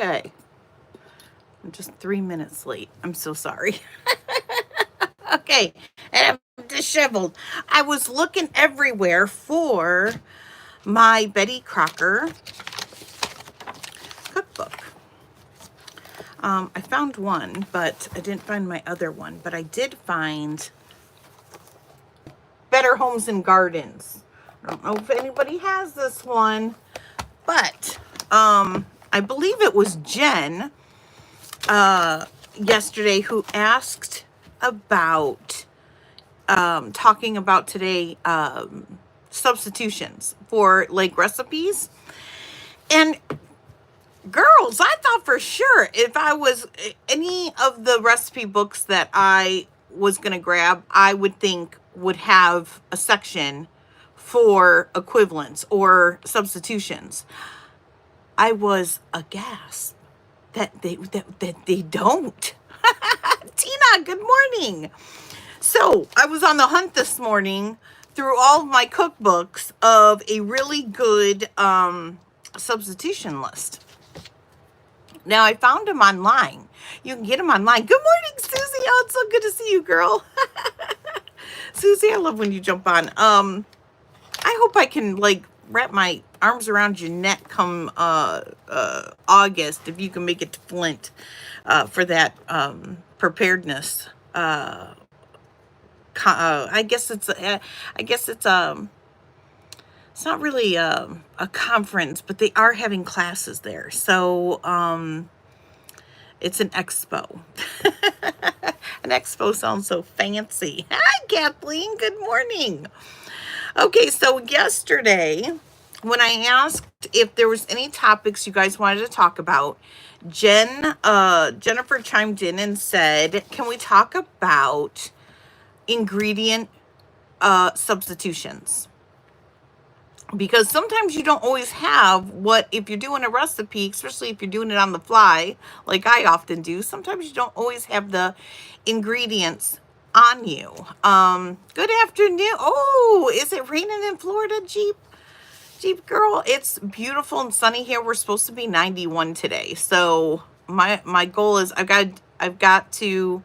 Okay. I'm just 3 minutes late. I'm so sorry. Okay. And I'm disheveled. I was looking everywhere for my Betty Crocker cookbook. I found one, but I didn't find my other one. But I did find Better Homes and Gardens. I don't know if anybody has this one, but I believe it was Jen yesterday who asked about talking about today substitutions for like recipes. And girls, I thought for sure if I was any of the recipe books that I was going to grab, I would think would have a section for equivalents or substitutions. I was aghast that they don't. Tina, good morning. So I was on the hunt this morning through all of my cookbooks of a really good substitution list. Now, I found them online. You can get them online. Good morning, Susie. Oh, it's so good to see you, girl. Susie, I love when you jump on. I hope I can, like, wrap my arms around your neck come August, if you can make it to Flint for that preparedness. I guess it's not really a conference, but they are having classes there. So it's an expo. An expo sounds so fancy. Hi, Kathleen. Good morning. Okay, so yesterday, when I asked if there was any topics you guys wanted to talk about, Jennifer chimed in and said, can we talk about ingredient substitutions? Because sometimes you don't always have what, if you're doing a recipe, especially if you're doing it on the fly, like I often do, sometimes you don't always have the ingredients on you. Good afternoon. Oh, is it raining in Florida, Jeep girl? It's beautiful and sunny here. We're supposed to be 91 today. So my goal is I've got to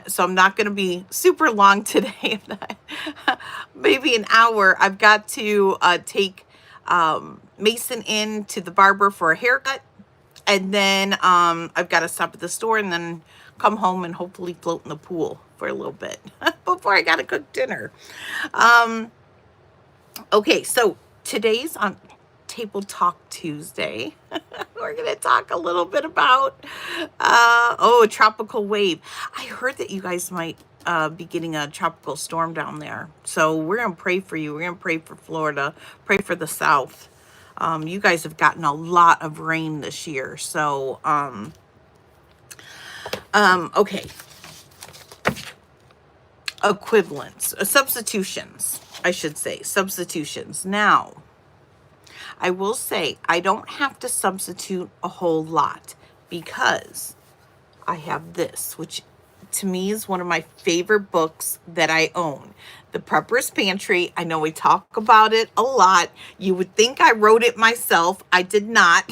so I'm not going to be super long today. Maybe an hour. I've got to take Mason in to the barber for a haircut. And then I've got to stop at the store and then come home and hopefully float in the pool for a little bit before I got to cook dinner. Okay, so today's on Table Talk Tuesday. We're going to talk a little bit about, a tropical wave. I heard that you guys might be getting a tropical storm down there. So we're going to pray for you. We're going to pray for Florida, pray for the South. You guys have gotten a lot of rain this year. So, okay. Equivalents, substitutions, I should say, substitutions. Now, I will say I don't have to substitute a whole lot because I have this, which to me is one of my favorite books that I own. The Prepper's Pantry. I know we talk about it a lot. You would think I wrote it myself. I did not.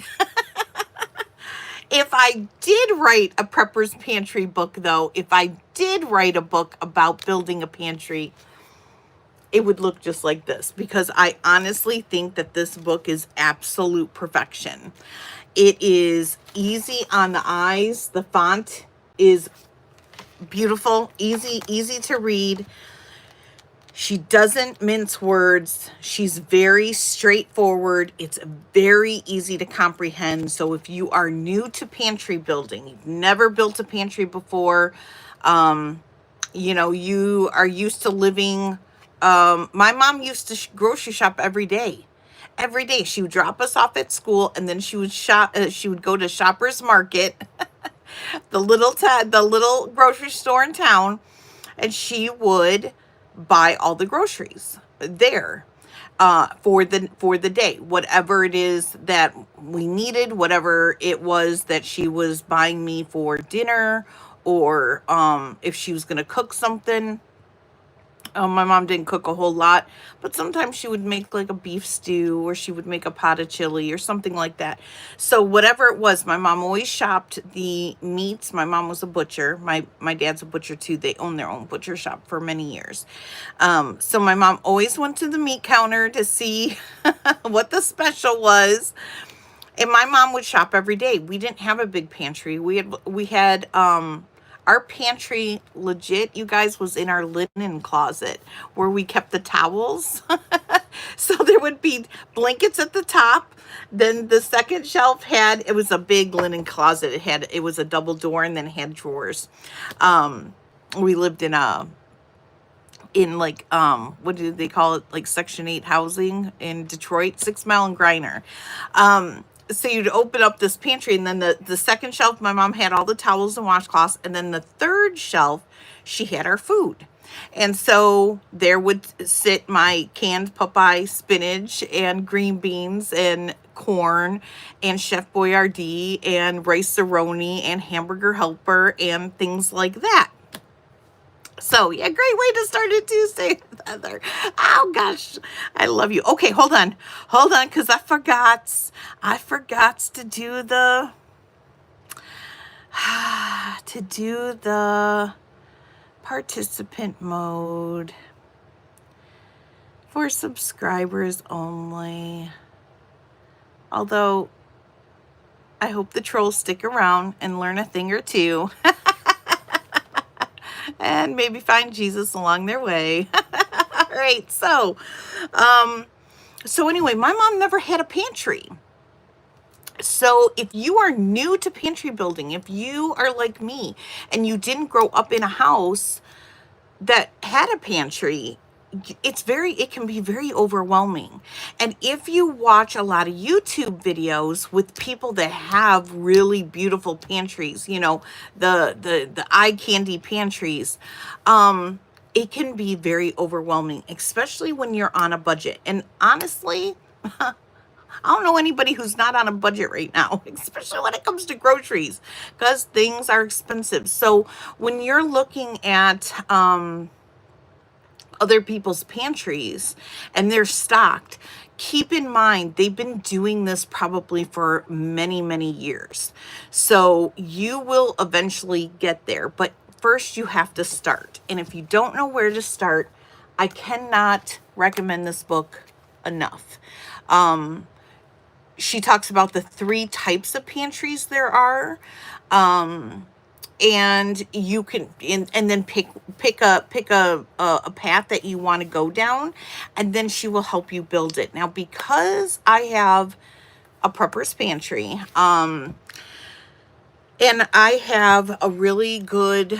If I did write a Prepper's Pantry book, though, if I did write a book about building a pantry, it would look just like this, because I honestly think that this book is absolute perfection. It is easy on the eyes. The font is beautiful, easy to read. She doesn't mince words. She's very straightforward. It's very easy to comprehend. So if you are new to pantry building, you've never built a pantry before, you know, you are used to living. My mom used to grocery shop every day. Every day she would drop us off at school, and then she would shop. She would go to Shoppers Market, the little grocery store in town, and she would buy all the groceries there for the day, whatever it is that we needed, whatever it was that she was buying me for dinner, or if she was going to cook something. My mom didn't cook a whole lot, but sometimes she would make like a beef stew, or she would make a pot of chili or something like that. So whatever it was, my mom always shopped the meats. My mom was a butcher. My dad's a butcher too. They own their own butcher shop for many years. So my mom always went to the meat counter to see what the special was. And my mom would shop every day. We didn't have a big pantry. We had our pantry, legit, you guys, was in our linen closet where we kept the towels. So there would be blankets at the top. Then the second shelf it was a big linen closet. It was a double door, and then it had drawers. We lived in like what do they call it, like Section 8 housing in Detroit, 6 Mile and Griner. So you'd open up this pantry, and then the second shelf, my mom had all the towels and washcloths, and then the third shelf, she had our food. And so there would sit my canned Popeye spinach and green beans and corn and Chef Boyardee and rice-a-roni and hamburger helper and things like that. So, yeah, great way to start a Tuesday, Heather. Oh, gosh, I love you. Okay, hold on, because I forgot to do the participant mode for subscribers only. Although, I hope the trolls stick around and learn a thing or two. And maybe find Jesus along their way. All right, so anyway, my mom never had a pantry. So if you are new to pantry building, if you are like me and you didn't grow up in a house that had a pantry, it can be very overwhelming. And if you watch a lot of YouTube videos with people that have really beautiful pantries, you know, the eye candy pantries, it can be very overwhelming, especially when you're on a budget. And honestly, I don't know anybody who's not on a budget right now, especially when it comes to groceries, because things are expensive. So when you're looking at other people's pantries and they're stocked, keep in mind they've been doing this probably for many, many years. So you will eventually get there, but first you have to start. And if you don't know where to start, I cannot recommend this book enough. She talks about the 3 types of pantries there are. And you can, and then pick a path that you want to go down, and then she will help you build it. Now, because I have a prepper's pantry, and I have a really good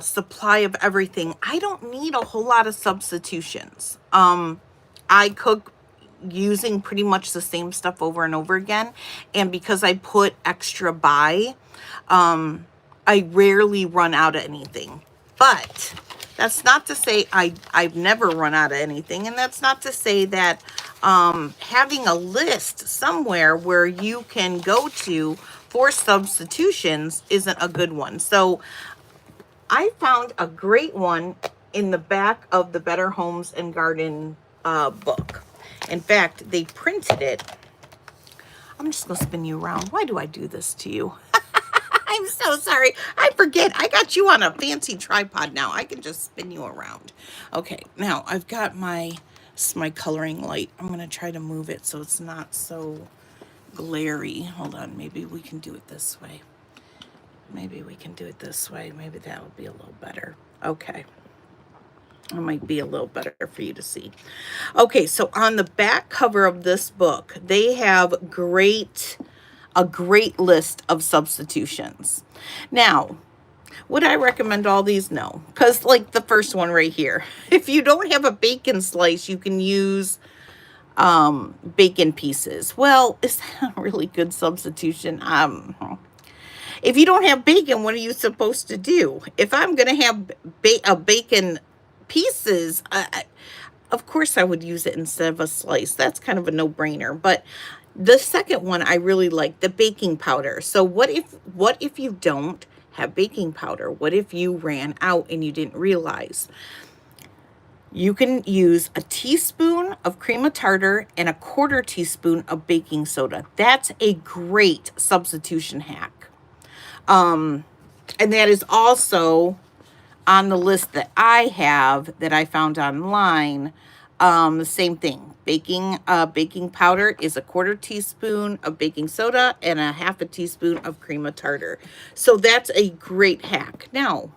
supply of everything, I don't need a whole lot of substitutions. I cook using pretty much the same stuff over and over again, and because I put extra by, I rarely run out of anything. But that's not to say I've never run out of anything. And that's not to say that having a list somewhere where you can go to for substitutions isn't a good one. So I found a great one in the back of the Better Homes and Garden book. In fact, they printed it. I'm just going to spin you around. Why do I do this to you? I'm so sorry. I forget. I got you on a fancy tripod now. I can just spin you around. Okay, now I've got my coloring light. I'm going to try to move it so it's not so glary. Hold on. Maybe we can do it this way. Maybe that'll be a little better. Okay. It might be a little better for you to see. Okay, so on the back cover of this book, they have a great list of substitutions. Now, would I recommend all these? No, because like the first one right here, if you don't have a bacon slice, you can use bacon pieces. Well, is that a really good substitution? If you don't have bacon, what are you supposed to do? If I'm going to have bacon pieces, of course I would use it instead of a slice. That's kind of a no-brainer. But the second one I really like, the baking powder. So what if you don't have baking powder? What if you ran out and you didn't realize? You can use a teaspoon of cream of tartar and a quarter teaspoon of baking soda. That's a great substitution hack. And that is also on the list that I have that I found online. The same thing. Baking powder is a quarter teaspoon of baking soda and a half a teaspoon of cream of tartar. So that's a great hack. Now,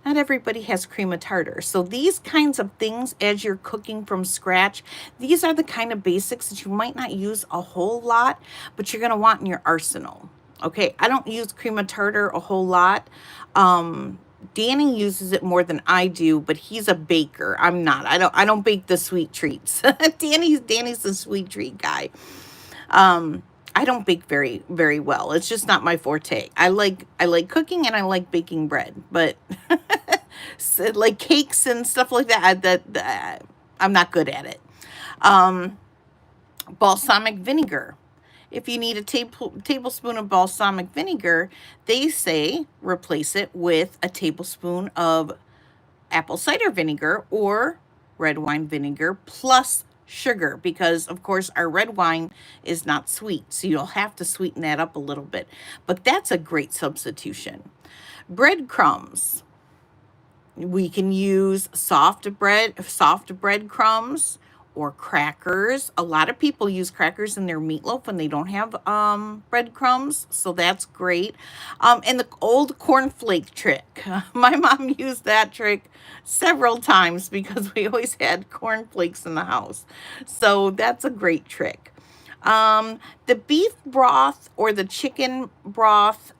not everybody has cream of tartar. So these kinds of things, as you're cooking from scratch, these are the kind of basics that you might not use a whole lot, but you're going to want in your arsenal. Okay, I don't use cream of tartar a whole lot. Danny uses it more than I do, but he's a baker. I'm not. I don't bake the sweet treats. Danny's the sweet treat guy. I don't bake very well. It's just not my forte. I like cooking and I like baking bread, but so, like cakes and stuff like that, I'm not good at it. Balsamic vinegar. If you need a tablespoon of balsamic vinegar, they say replace it with a tablespoon of apple cider vinegar or red wine vinegar plus sugar, because of course our red wine is not sweet, so you'll have to sweeten that up a little bit. But that's a great substitution. Breadcrumbs. We can use soft breadcrumbs or crackers. A lot of people use crackers in their meatloaf when they don't have breadcrumbs, so that's great. And the old cornflake trick. My mom used that trick several times because we always had cornflakes in the house. So that's a great trick. The beef broth or the chicken broth,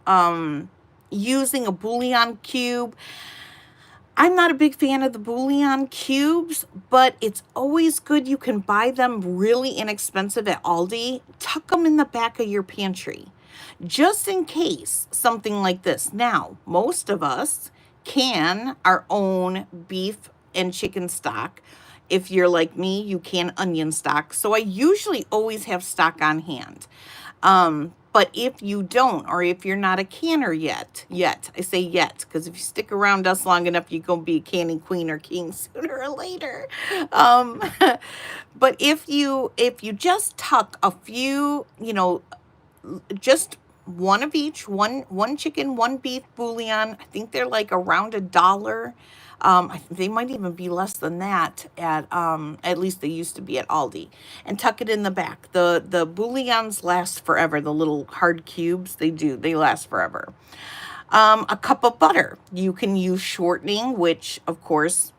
using a bouillon cube. I'm not a big fan of the bouillon cubes, but it's always good. You can buy them really inexpensive at Aldi. Tuck them in the back of your pantry, just in case something like this. Now, most of us can our own beef and chicken stock. If you're like me, you can onion stock. So I usually always have stock on hand. But if you don't, or if you're not a canner yet, I say yet, because if you stick around us long enough, you're going to be a canning queen or king sooner or later. But if you just tuck a few, just one of each, one chicken, one beef bouillon, I think they're like around $1. They might even be less than that at least they used to be at Aldi, and tuck it in the back. The bouillons last forever. The little hard cubes, they last forever. A cup of butter. You can use shortening, which of course,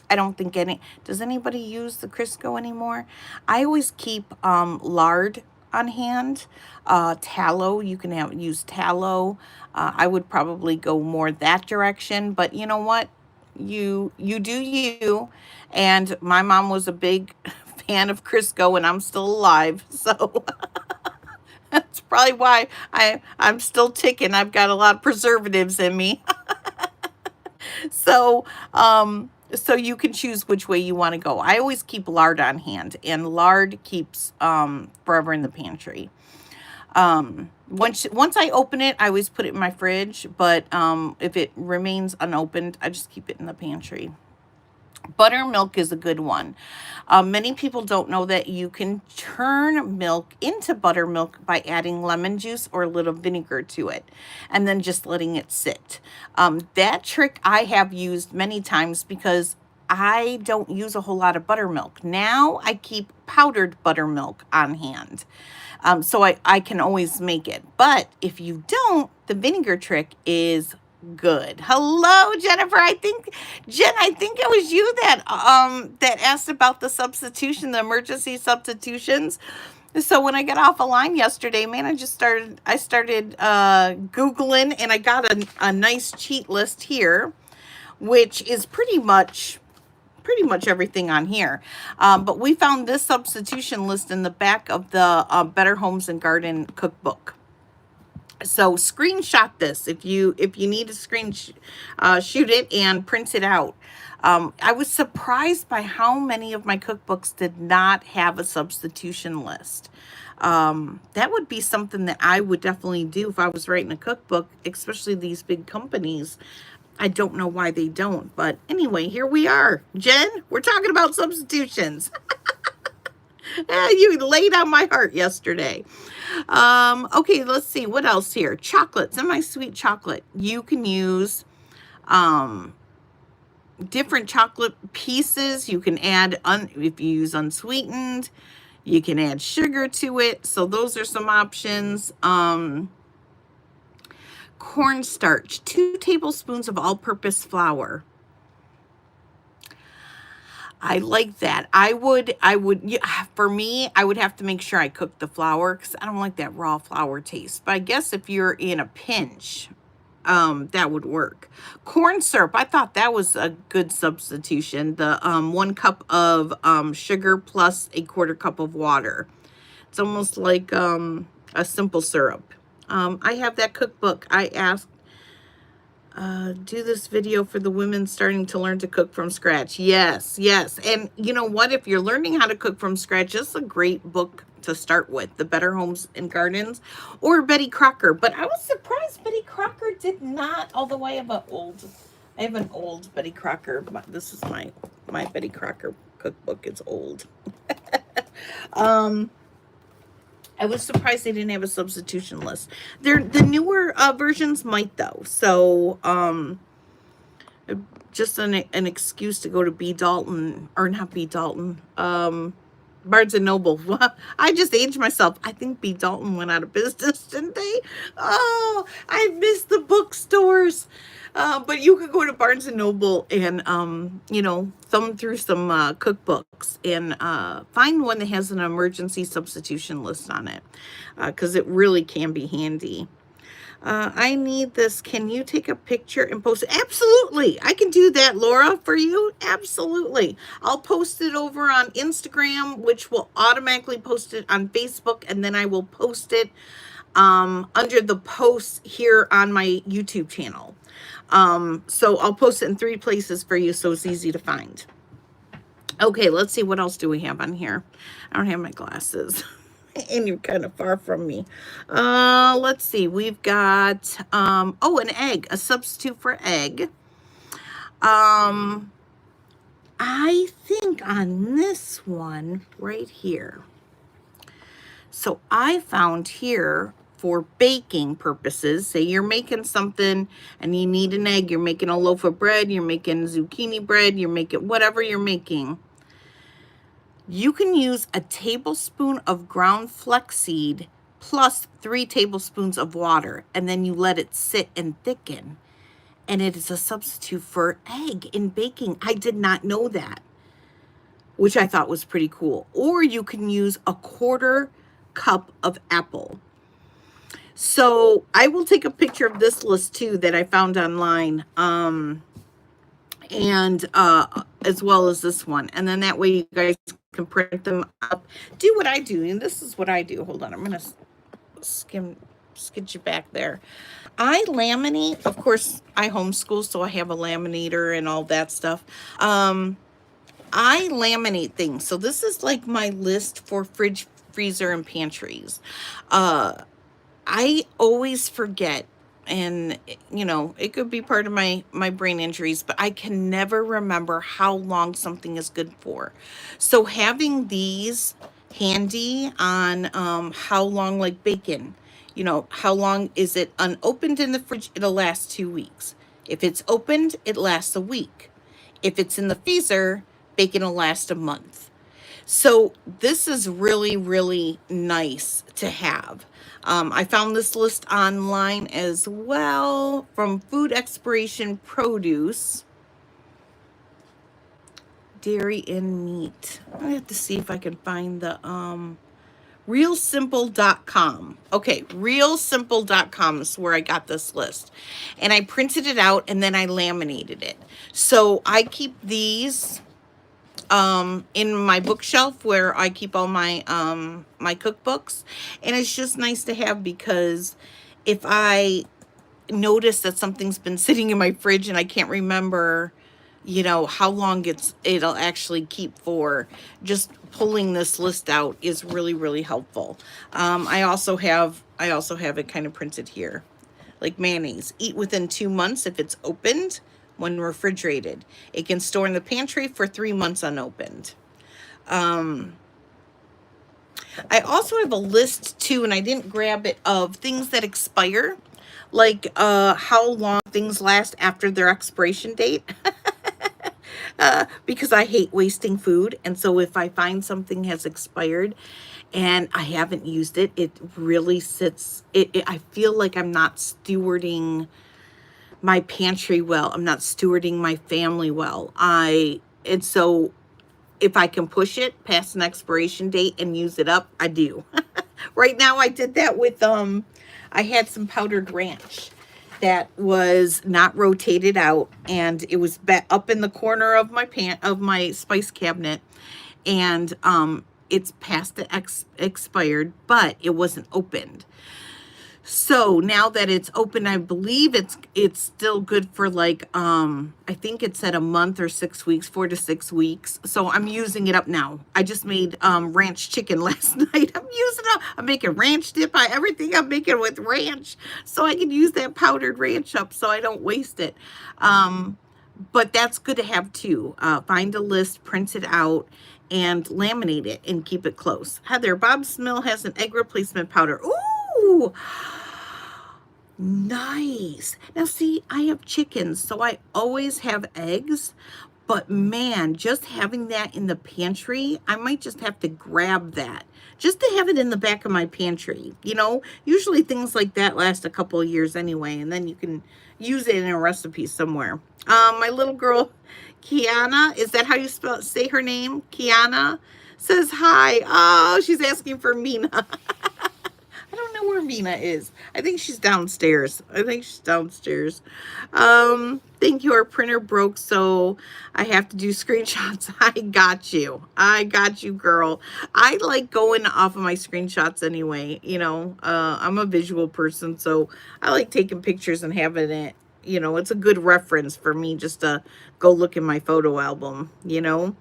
I don't think does anybody use the Crisco anymore? I always keep lard on hand. Tallow, you can use tallow. I would probably go more that direction, but you know what? You do you. And my mom was a big fan of Crisco, and I'm still alive, so that's probably why I'm still ticking. I've got a lot of preservatives in me. So you can choose which way you want to go. I always keep lard on hand, and lard keeps forever in the pantry. Once I open it, I always put it in my fridge, but if it remains unopened, I just keep it in the pantry. Buttermilk is a good one. Many people don't know that you can turn milk into buttermilk by adding lemon juice or a little vinegar to it, and then just letting it sit. That trick I have used many times because I don't use a whole lot of buttermilk. Now I keep powdered buttermilk on hand. So I can always make it. But if you don't, the vinegar trick is good. Hello, Jennifer. Jen, I think it was you that asked about the substitution, the emergency substitutions. So when I got off a line yesterday, man, I started Googling, and I got a nice cheat list here, which is pretty much everything on here. But we found this substitution list in the back of the Better Homes and Garden cookbook. So screenshot this if you need to shoot it and print it out. I was surprised by how many of my cookbooks did not have a substitution list. That would be something that I would definitely do if I was writing a cookbook, especially these big companies. I don't know why they don't, but anyway, here we are. Jen, we're talking about substitutions. You laid on my heart yesterday. Okay, let's see. What else here? Chocolate, semi-sweet chocolate. You can use different chocolate pieces. You can add, if you use unsweetened, you can add sugar to it. So those are some options. Cornstarch, 2 tablespoons of all-purpose flour. I like that. I would, yeah, for me, I would have to make sure I cook the flour because I don't like that raw flour taste. But I guess if you're in a pinch, that would work. Corn syrup, I thought that was a good substitution. The 1 cup of sugar plus a 1/4 cup of water. It's almost like a simple syrup. I have that cookbook. I asked, do this video for the women starting to learn to cook from scratch. Yes, yes. And you know what? If you're learning how to cook from scratch, this is a great book to start with. The Better Homes and Gardens or Betty Crocker. But I was surprised Betty Crocker did not, although I have an old Betty Crocker. This is my Betty Crocker cookbook. It's old. I was surprised they didn't have a substitution list. The newer versions might though. So just an excuse to go to B. Dalton, or not B. Dalton, Barnes and Noble. I just aged myself. I think B. Dalton went out of business, didn't they? Oh, I missed the bookstores. But you could go to Barnes and Noble and, you know, thumb through some cookbooks and find one that has an emergency substitution list on it, because it really can be handy. I need this. Can you take a picture and post it? Absolutely. I can do that, Laura, for you. Absolutely. I'll post it over on Instagram, which will automatically post it on Facebook, and then I will post it under the posts here on my YouTube channel. So I'll post it in 3 places for you so it's easy to find. Okay, let's see, what else do we have on here? I don't have my glasses and you're kind of far from me. Let's see, we've got oh, an egg, a substitute for egg. I think on this one right here. So I found here, for baking purposes, say you're making something and you need an egg, you're making a loaf of bread, you're making zucchini bread, you're making whatever you're making, you can use a tablespoon of ground flaxseed plus 3 tablespoons of water, and then you let it sit and thicken, and it is a substitute for egg in baking. I did not know that, which I thought was pretty cool. Or you can use a 1/4 cup of apple. So I will take a picture of this list too that I found online, and as well as this one, and then that way you guys can print them up. Do what I do, and this is what I do. Hold on, I'm gonna skid you back there. I laminate. Of course, I homeschool, so I have a laminator and all that stuff. I laminate things. So this is like my list for fridge, freezer, and pantries. I always forget, and you know, it could be part of my brain injuries, but I can never remember how long something is good for. So having these handy on how long, like bacon, you know, how long is it unopened in the fridge? It'll last 2 weeks. If it's opened, it lasts a week. If it's in the freezer, bacon will last a month. So this is really, really nice to have. I found this list online as well from Food Expiration Produce, Dairy and Meat. I have to see if I can find the realsimple.com. Okay, realsimple.com is where I got this list. And I printed it out and then I laminated it. So I keep these in my bookshelf where I keep all my my cookbooks, and it's just nice to have, because if I notice that something's been sitting in my fridge and I can't remember, you know, how long it'll actually keep for, just pulling this list out is really, really helpful. I also have it kind of printed here. like mayonnaise. Eat within 2 months if it's opened when refrigerated. It can store in the pantry for 3 months unopened. I also have a list too, and I didn't grab it, of things that expire, like how long things last after their expiration date. Because I hate wasting food. And so if I find something has expired and I haven't used it, it really sits, I feel like I'm not stewarding my pantry well. I'm not stewarding my family well. And so if I can push it past an expiration date and use it up, I do. Right now I did that with, I had some powdered ranch that was not rotated out, and it was up in the corner of my spice cabinet, and it's past the expired, but it wasn't opened. So now that it's open, I believe it's still good for like, I think it said a month or 6 weeks, 4 to 6 weeks. So I'm using it up now. I just made ranch chicken last night. I'm using it up. I'm making ranch dip. Everything I'm making with ranch. So I can use that powdered ranch up so I don't waste it. But that's good to have too. Find a list, print it out, and laminate it and keep it close. Heather, Bob's Mill has an egg replacement powder. Ooh! Nice. Now see, I have chickens, so I always have eggs, but man, just having that in the pantry, I might just have to grab that just to have it in the back of my pantry. You know, usually things like that last a couple of years anyway, and then you can use it in a recipe somewhere. My little girl, Kiana, is that how you say her name? Kiana says hi. Oh, she's asking for Mina. I don't know where Mina is. I think she's downstairs. Thank you. Our printer broke, so I have to do screenshots. I got you, girl. I like going off of my screenshots anyway. You know, I'm a visual person, so I like taking pictures and having it. You know, it's a good reference for me just to go look in my photo album, you know.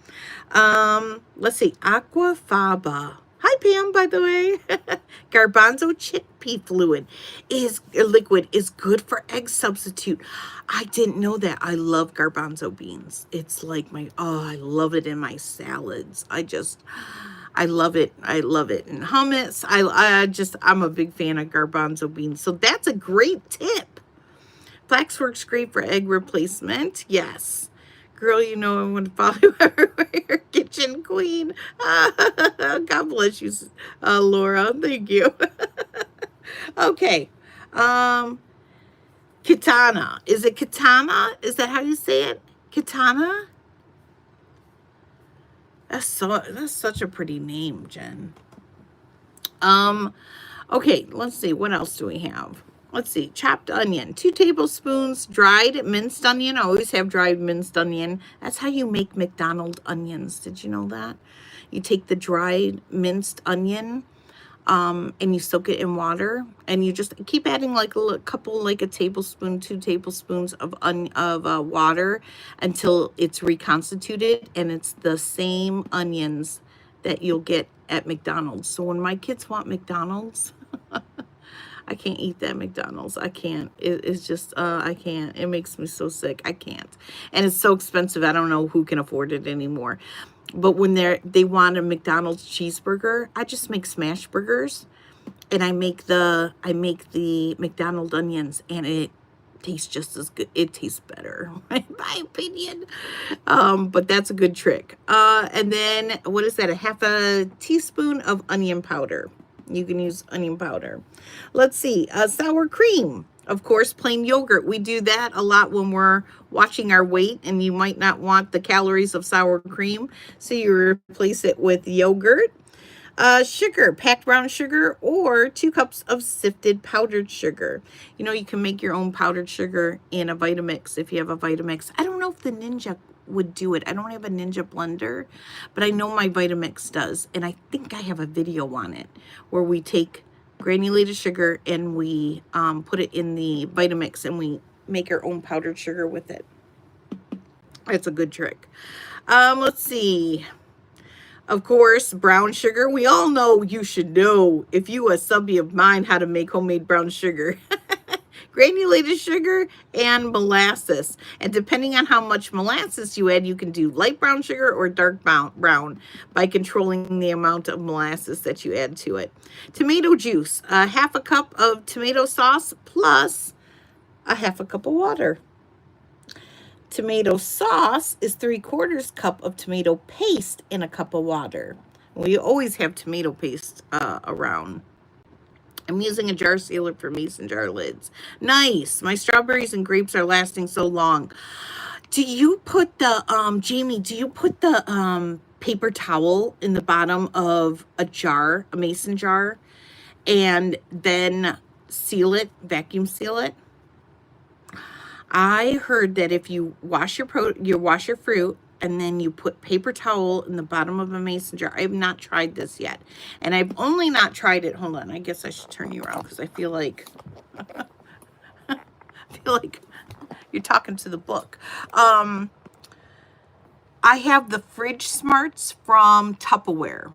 Let's see. Aquafaba. Hi, Pam, by the way. Garbanzo chickpea liquid is good for egg substitute. I didn't know that. I love garbanzo beans. It's like I love it in my salads. I love it. I love it in hummus. I'm a big fan of garbanzo beans. So that's a great tip. Flax works great for egg replacement. Yes. Girl, you know I want to follow you everywhere. Kitchen queen. God bless you, Laura. Thank you. Okay. Katana. Is it Katana? Is that how you say it? Katana? That's such a pretty name, Jen. Okay, let's see. What else do we have? Let's see, chopped onion, 2 tablespoons, dried minced onion. I always have dried minced onion. That's how you make McDonald's onions. Did you know that? You take the dried minced onion, and you soak it in water, and you just keep adding like a tablespoon, 2 tablespoons of water until it's reconstituted, and it's the same onions that you'll get at McDonald's. So when my kids want McDonald's, I can't eat that McDonald's. I can't. It's just, I can't. It makes me so sick. I can't. And it's so expensive. I don't know who can afford it anymore. But when they want a McDonald's cheeseburger, I just make smash burgers, and I make the McDonald's onions, and it tastes just as good. It tastes better, in my opinion. But that's a good trick. And then what is that? A half a teaspoon of onion powder. You can use onion powder. Let's see, sour cream. Of course, plain yogurt. We do that a lot when we're watching our weight, and you might not want the calories of sour cream, so you replace it with yogurt. Sugar, packed brown sugar, or 2 cups of sifted powdered sugar. You know, you can make your own powdered sugar in a Vitamix if you have a Vitamix. I don't know if the Ninja would do it. I don't have a Ninja blender, but I know my Vitamix does, and I think I have a video on it where we take granulated sugar and we put it in the Vitamix, and we make our own powdered sugar with it. It's a good trick. Let's see. Of course, brown sugar. We all know, you should know, if you a subby of mine, how to make homemade brown sugar. granulated sugar, and molasses. And depending on how much molasses you add, you can do light brown sugar or dark brown by controlling the amount of molasses that you add to it. Tomato juice, half a cup of tomato sauce plus a half a cup of water. Tomato sauce is 3/4 cup of tomato paste in a cup of water. We always have tomato paste around. I'm using a jar sealer for mason jar lids. Nice. My strawberries and grapes are lasting so long. Do you put the, Jamie, do you put the paper towel in the bottom of a jar, a mason jar, and then seal it, vacuum seal it? I heard that if you wash your fruit and then you put paper towel in the bottom of a mason jar. I have not tried this yet. And I've only not tried it. Hold on. I guess I should turn you around because I feel like you're talking to the book. I have the fridge smarts from Tupperware.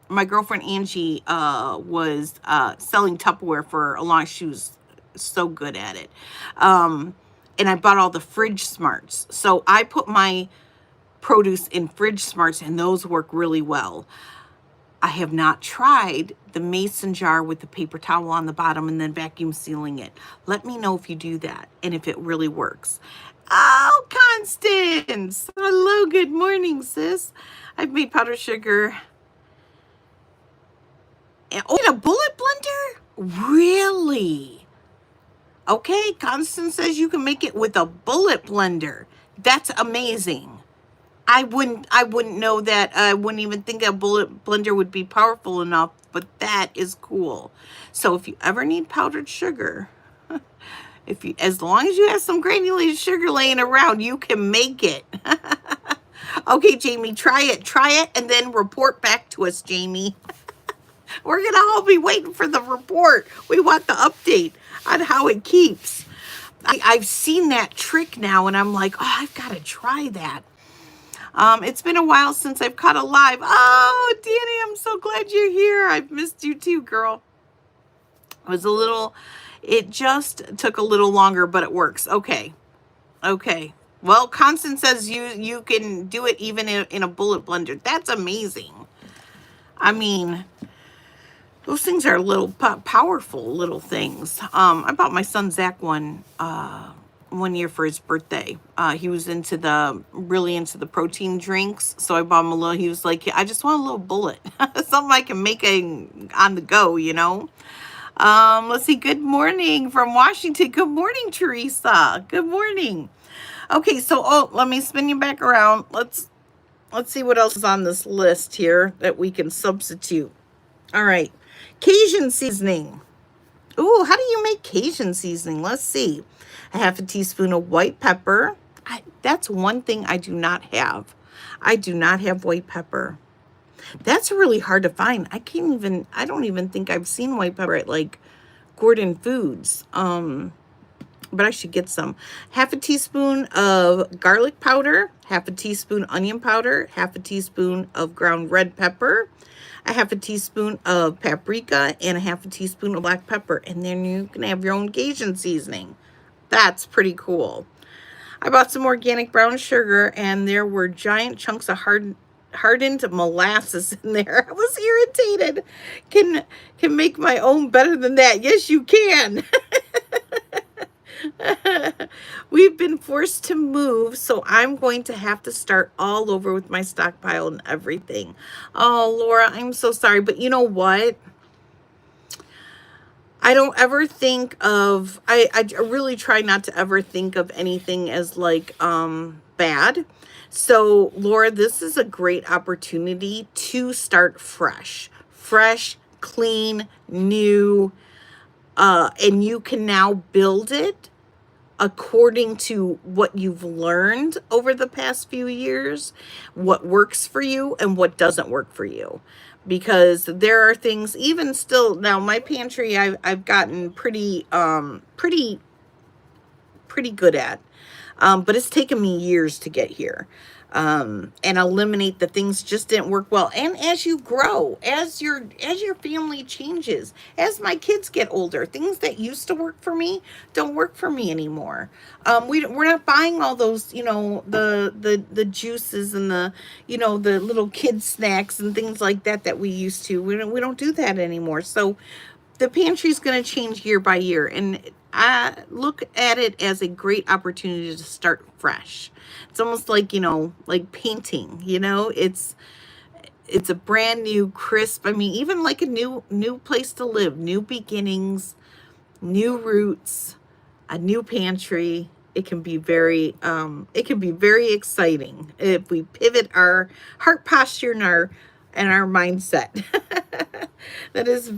My girlfriend Angie was selling Tupperware for a long. She was so good at it. And I bought all the fridge smarts. So I put my produce in fridge smarts and those work really well. I have not tried the mason jar with the paper towel on the bottom and then vacuum sealing it. Let me know if you do that and if it really works. Oh, Constance. Hello, good morning, sis. I've made powdered sugar. Oh, in a bullet blender? Really? Okay, Constance says you can make it with a bullet blender. That's amazing. I wouldn't know that. I wouldn't even think a bullet blender would be powerful enough, but that is cool. So if you ever need powdered sugar, as long as you have some granulated sugar laying around, you can make it. Okay, Jamie, try it, and then report back to us, Jamie. We're gonna all be waiting for the report. We want the update on how it keeps. I've seen that trick now, and I'm like, oh, I've got to try that. It's been a while since I've caught a live. Oh, Danny, I'm so glad you're here. I've missed you too, girl. It just took a little longer, but it works. Okay. Well, Constance says you can do it even in a bullet blender. That's amazing. I mean, those things are little powerful little things. I bought my son Zach one year for his birthday. He was really into the protein drinks. So I bought him a little, he was like, I just want a little bullet. Something I can make on the go, you know? Let's see. Good morning from Washington. Good morning, Teresa. Good morning. Okay. So, let me spin you back around. Let's see what else is on this list here that we can substitute. All right. Cajun seasoning. Ooh, how do you make Cajun seasoning? Let's see. A half a teaspoon of white pepper. That's one thing I do not have. I do not have white pepper. That's really hard to find. I don't even think I've seen white pepper at like Gordon Foods. But I should get some. Half a teaspoon of garlic powder, half a teaspoon onion powder, half a teaspoon of ground red pepper, a half a teaspoon of paprika, and a half a teaspoon of black pepper. And then you can have your own Cajun seasoning. That's pretty cool. I bought some organic brown sugar, and there were giant chunks of hardened molasses in there. I was irritated. Can make my own better than that. Yes, you can. We've been forced to move, so I'm going to have to start all over with my stockpile and everything. Oh, Laura, I'm so sorry. But you know what? I don't ever think of, I really try not to ever think of anything as like bad. So, Laura, this is a great opportunity to start fresh, clean, new, and you can now build it according to what you've learned over the past few years, what works for you and what doesn't work for you. Because there are things, even still, now my pantry I've gotten pretty good at, but it's taken me years to get here. and eliminate the things just didn't work well. And as you grow, as your family changes, as my kids get older, things that used to work for me don't work for me anymore. We're not buying all those, the juices and the, the little kid snacks and things like that that we used to. We don't do that anymore. So the pantry is going to change year by year, and I look at it as a great opportunity to start fresh. It's almost like, like painting, it's a brand new, crisp, I mean, even like a new place to live, new beginnings, new roots, a new pantry. It can be very exciting if we pivot our heart posture and our mindset. That is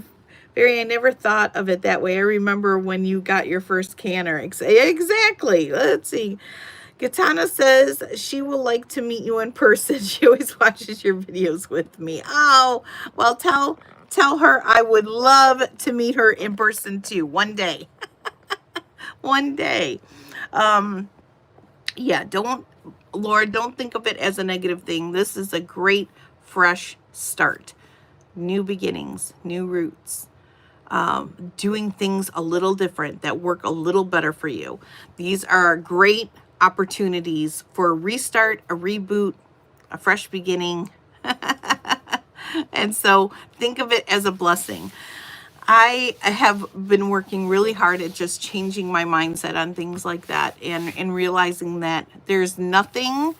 very, I never thought of it that way. I remember when you got your first canner. Exactly. Let's see. Katana says she will like to meet you in person. She always watches your videos with me. Oh, well, tell her I would love to meet her in person too, one day. One day. Yeah, Lord, don't think of it as a negative thing. This is a great, fresh start. New beginnings, new roots. Doing things a little different that work a little better for you. These are great opportunities for a restart, a reboot, a fresh beginning. And so think of it as a blessing. I have been working really hard at just changing my mindset on things like that, and realizing that there's nothing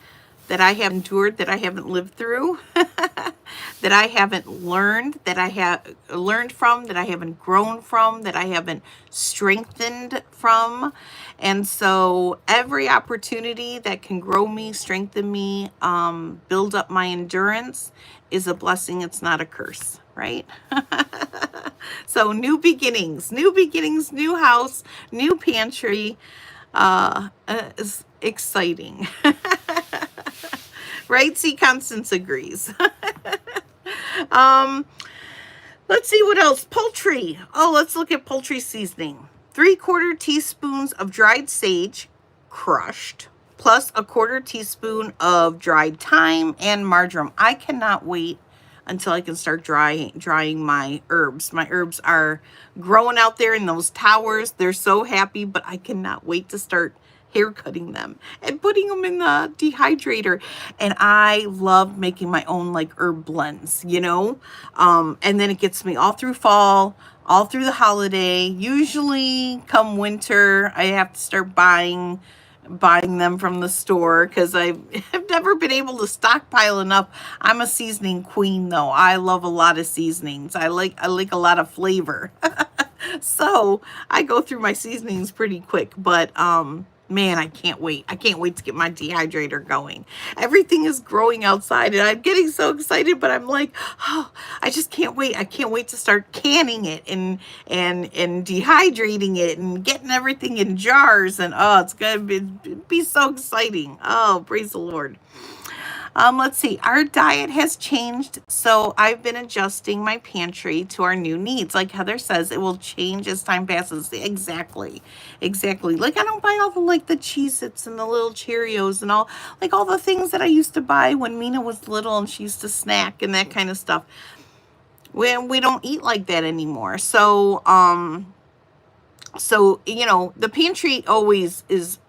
that I have endured, that I haven't lived through, that I haven't learned, that I have learned from, that I haven't grown from, that I haven't strengthened from. And so every opportunity that can grow me, strengthen me, build up my endurance is a blessing. It's not a curse, right? So new beginnings, new house, new pantry, is exciting. Right? See, Constance agrees. Let's see what else. Poultry. Oh, let's look at poultry seasoning. 3/4 teaspoons of dried sage, crushed, plus a 1/4 teaspoon of dried thyme and marjoram. I cannot wait until I can start drying my herbs. My herbs are growing out there in those towers. They're so happy, but I cannot wait to start hair cutting them and putting them in the dehydrator. And I love making my own like herb blends, and then it gets me all through fall, all through the holiday. Usually come winter, I have to start buying them from the store, because I've never been able to stockpile enough. I'm a seasoning queen though. I love a lot of seasonings. I like a lot of flavor. So I go through my seasonings pretty quick, but man, I can't wait. I can't wait to get my dehydrator going. Everything is growing outside and I'm getting so excited, but I'm like, oh, I just can't wait. I can't wait to start canning it and dehydrating it and getting everything in jars. And oh, it's going to be so exciting. Oh, praise the Lord. Let's see, our diet has changed, so I've been adjusting my pantry to our new needs. Like Heather says, it will change as time passes. Exactly. Like, I don't buy all the Cheez-Its and the little Cheerios and all the things that I used to buy when Mina was little and she used to snack and that kind of stuff. We don't eat like that anymore. So, the pantry always is,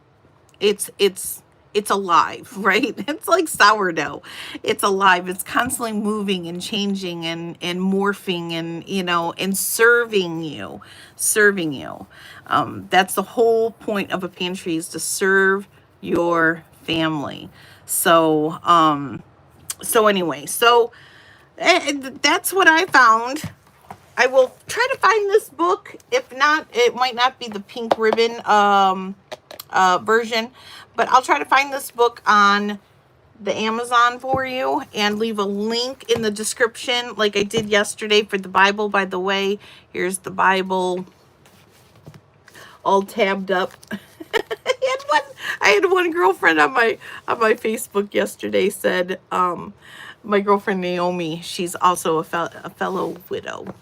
it's alive, right? It's like sourdough. It's alive. It's constantly moving and changing and morphing and, and serving you. That's the whole point of a pantry, is to serve your family. So, anyway, that's what I found. I will try to find this book. If not, it might not be the pink ribbon, version, but I'll try to find this book on the Amazon for you and leave a link in the description like I did yesterday for the Bible. By the way, here's the Bible all tabbed up. I had one girlfriend on my Facebook yesterday said, my girlfriend Naomi, she's also a fellow widow.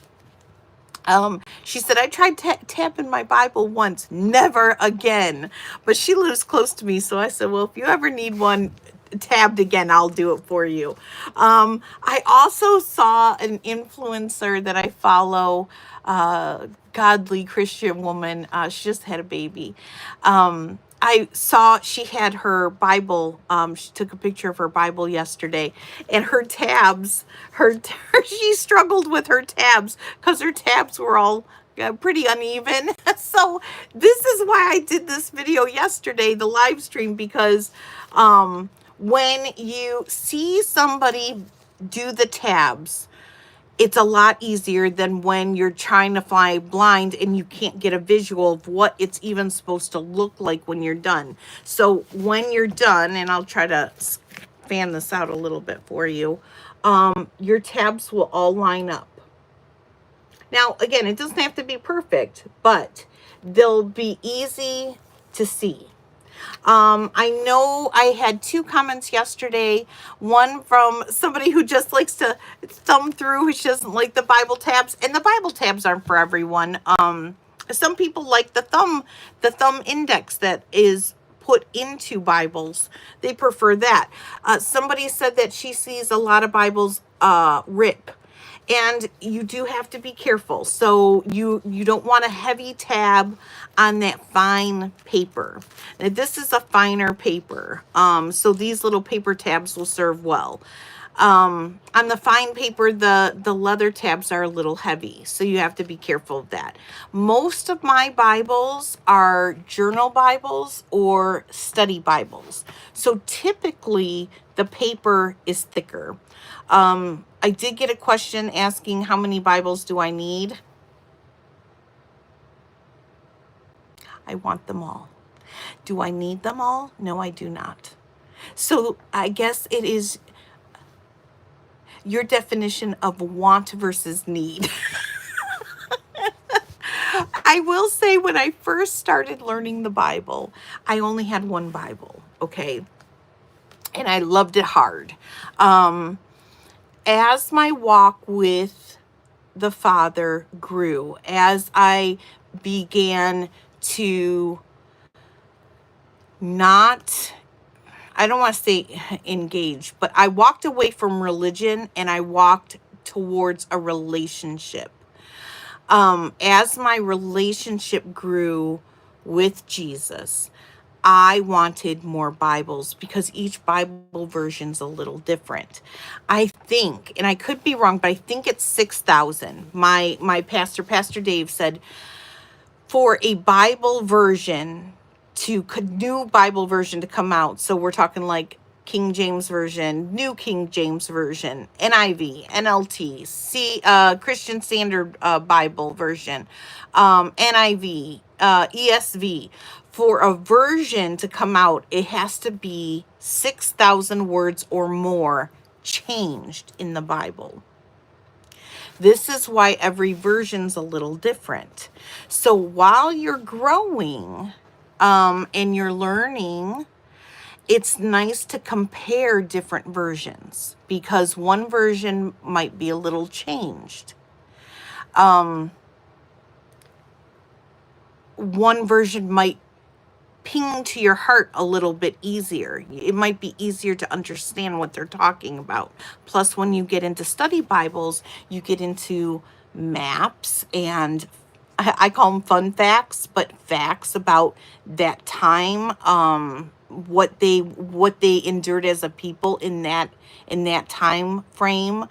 She said, I tried tapping my Bible once, never again. But she lives close to me, so I said, well, if you ever need one, tabbed again, I'll do it for you. I also saw an influencer that I follow, godly Christian woman. She just had a baby. I saw she had her Bible. She took a picture of her Bible yesterday, and her tabs, she struggled with her tabs because her tabs were all pretty uneven. So this is why I did this video yesterday, the live stream, because when you see somebody do the tabs, it's a lot easier than when you're trying to fly blind and you can't get a visual of what it's even supposed to look like when you're done. So when you're done, and I'll try to fan this out a little bit for you, your tabs will all line up. Now, again, it doesn't have to be perfect, but they'll be easy to see. I know I had 2 comments yesterday, one from somebody who just likes to thumb through, who doesn't like the Bible tabs, and the Bible tabs aren't for everyone. Some people like the thumb index that is put into Bibles. They prefer that. Somebody said that she sees a lot of Bibles rip. And you do have to be careful. So you don't want a heavy tab on that fine paper. Now, this is a finer paper. So these little paper tabs will serve well. On the fine paper, the leather tabs are a little heavy. So you have to be careful of that. Most of my Bibles are journal Bibles or study Bibles. So typically the paper is thicker. I did get a question asking how many Bibles do I need? I want them all. Do I need them all? No, I do not. So I guess it is your definition of want versus need. I will say, when I first started learning the Bible, I only had one Bible, okay? And I loved it hard. As my walk with the Father grew, as I began to not, I don't want to say engage, but I walked away from religion and I walked towards a relationship. As my relationship grew with Jesus, I wanted more Bibles because each Bible version's a little different. I think, and I could be wrong, but I think it's 6,000. My Pastor Dave said, for a Bible version new Bible version to come out. So we're talking like King James Version, New King James Version, NIV, NLT, Christian Standard Bible Version, NIV, ESV. For a version to come out, it has to be 6,000 words or more changed in the Bible. This is why every version's a little different. So while you're growing and you're learning, it's nice to compare different versions because one version might be a little changed. One version might ping to your heart a little bit easier. It might be easier to understand what they're talking about. Plus, when you get into study Bibles, you get into maps and I call them fun facts, but facts about that time, what they endured as a people in that time frame.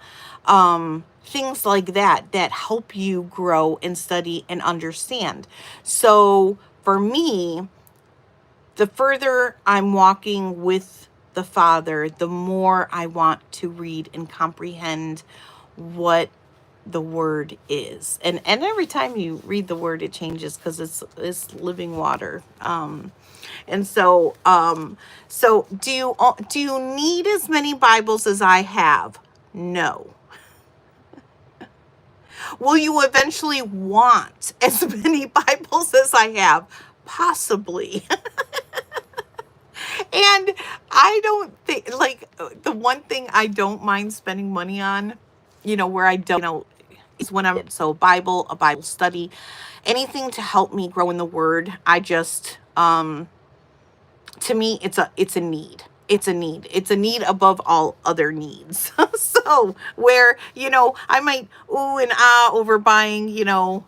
Things like that help you grow and study and understand. So for me, the further I'm walking with the Father, the more I want to read and comprehend what the Word is. And every time you read the Word, it changes because it's living water. And so do you need as many Bibles as I have? No. Will you eventually want as many Bibles as I have? Possibly. And I don't think, like, the one thing I don't mind spending money on, where I don't, is when I'm, so a Bible study, anything to help me grow in the Word. I just, to me, it's a need. it's a need. It's a need above all other needs. So where, you know, I might ooh and ah over buying, a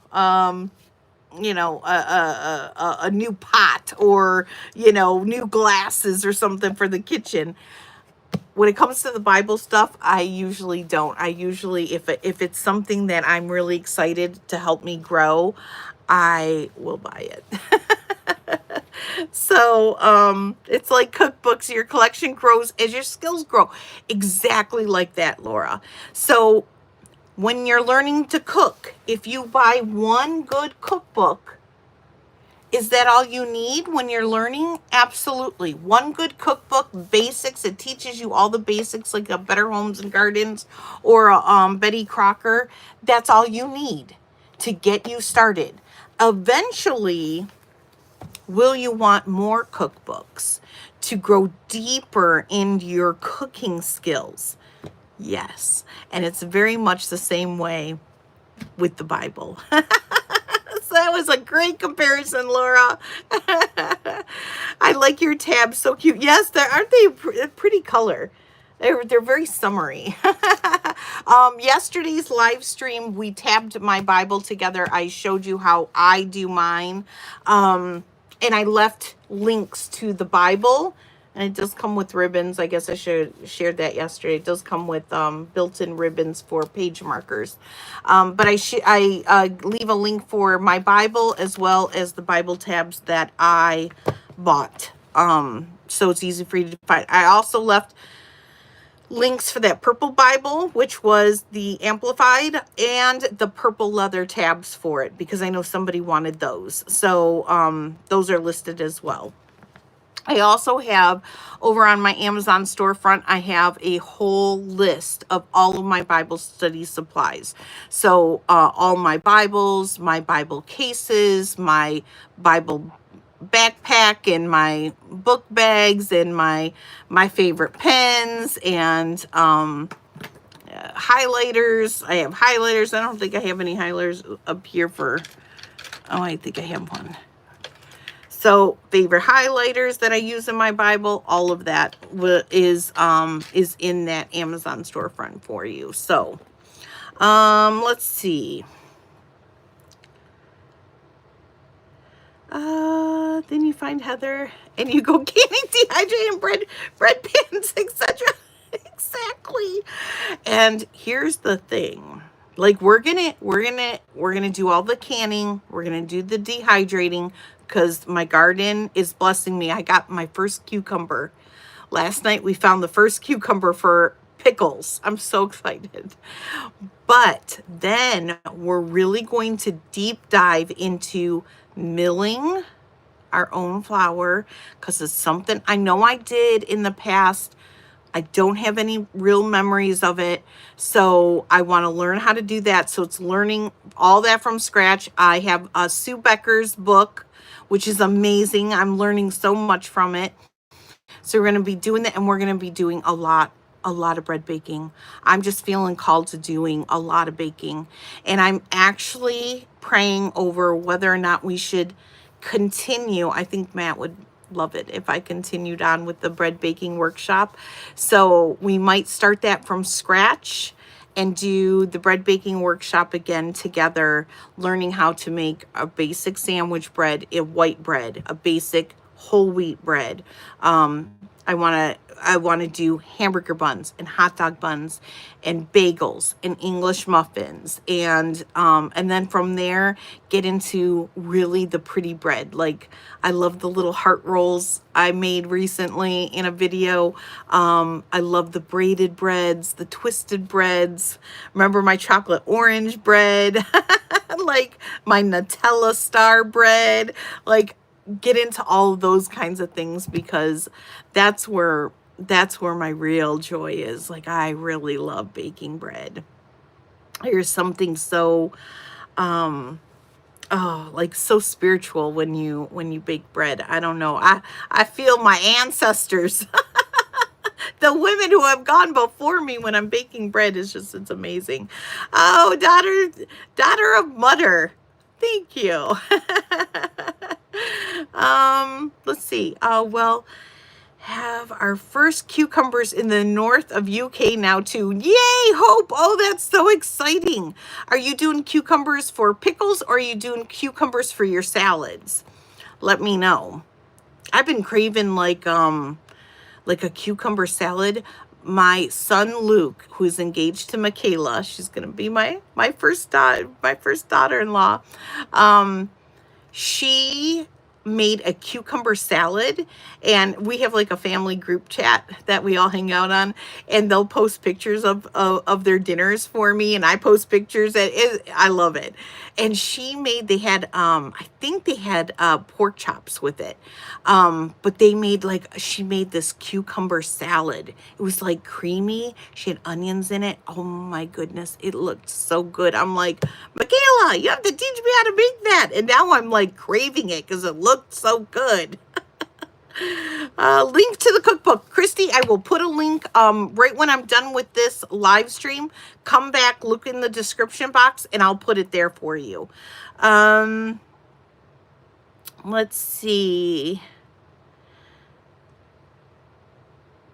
new pot or, new glasses or something for the kitchen. When it comes to the Bible stuff, I usually don't. I usually, if it's something that I'm really excited to help me grow, I will buy it. So, it's like cookbooks. Your collection grows as your skills grow. Exactly like that, Laura. So when you're learning to cook, if you buy one good cookbook, is that all you need when you're learning? Absolutely. One good cookbook, basics. It teaches you all the basics, like a Better Homes and Gardens or a, Betty Crocker. That's all you need to get you started. Eventually, will you want more cookbooks to grow deeper into your cooking skills? Yes. And it's very much the same way with the Bible. So that was a great comparison, Laura. I like your tabs. So cute. Yes, aren't they a pretty color? They're very summery. Yesterday's live stream, we tabbed my Bible together. I showed you how I do mine. And I left links to the Bible. And it does come with ribbons. I guess I shared that yesterday. It does come with built-in ribbons for page markers. But I leave a link for my Bible as well as the Bible tabs that I bought. So it's easy for you to find. I also left links for that purple Bible, which was the Amplified, and the purple leather tabs for it, because I know somebody wanted those. So those are listed as well. I also have over on my Amazon storefront, I have a whole list of all of my Bible study supplies. So all my Bibles, my Bible cases, my Bible backpack, and my book bags, and my favorite pens, and highlighters. I have highlighters. I don't think I have any highlighters up here for, oh, I think I have one. So favorite highlighters that I use in my Bible, all of that is in that Amazon storefront for you. So let's see. Then you find Heather and you go canning, dehydrating bread pans, etc. Exactly. And here's the thing. Like we're gonna do all the canning, we're gonna do the dehydrating, because my garden is blessing me. I got my first cucumber. Last night we found the first cucumber for pickles. I'm so excited. But then we're really going to deep dive into milling our own flour, because it's something I know I did in the past. I don't have any real memories of it. So I want to learn how to do that. So it's learning all that from scratch. I have a Sue Becker's book, which is amazing. I'm learning so much from it. So we're going to be doing that, and we're going to be doing a lot of bread baking. I'm just feeling called to doing a lot of baking. And I'm actually praying over whether or not we should continue. I think Matt would love it if I continued on with the bread baking workshop. So we might start that from scratch and do the bread baking workshop again together, learning how to make a basic sandwich bread, a white bread, a basic whole wheat bread. I want to do hamburger buns and hot dog buns and bagels and English muffins, and then from there get into really the pretty bread. Like I love the little heart rolls I made recently in a video. I love the braided breads, the twisted breads. Remember my chocolate orange bread, like my Nutella star bread, like get into all of those kinds of things, because that's where my real joy is. Like I really love baking bread. There's something so like so spiritual when you bake bread. I don't know. I feel my ancestors. The women who have gone before me when I'm baking bread is just, it's amazing. Oh, daughter of Mother. Thank you. Let's see. Well, have our first cucumbers in the north of UK now too. Yay, Hope! Oh, that's so exciting. Are you doing cucumbers for pickles or are you doing cucumbers for your salads? Let me know. I've been craving like a cucumber salad. My son Luke, who's engaged to Michaela, she's gonna be my first daughter-in-law. She made a cucumber salad, and we have like a family group chat that we all hang out on, and they'll post pictures of their dinners for me, and I post pictures, and I love it. And she made, they had I think they had pork chops with it, but they made she made this cucumber salad. It was like creamy, she had onions in it. Oh my goodness, it looked so good. I'm like, Michaela, you have to teach me how to make that. And now I'm like craving it because it looked so good. Link to the cookbook. Christy, I will put a link right when I'm done with this live stream. Come back, look in the description box, and I'll put it there for you. Let's see.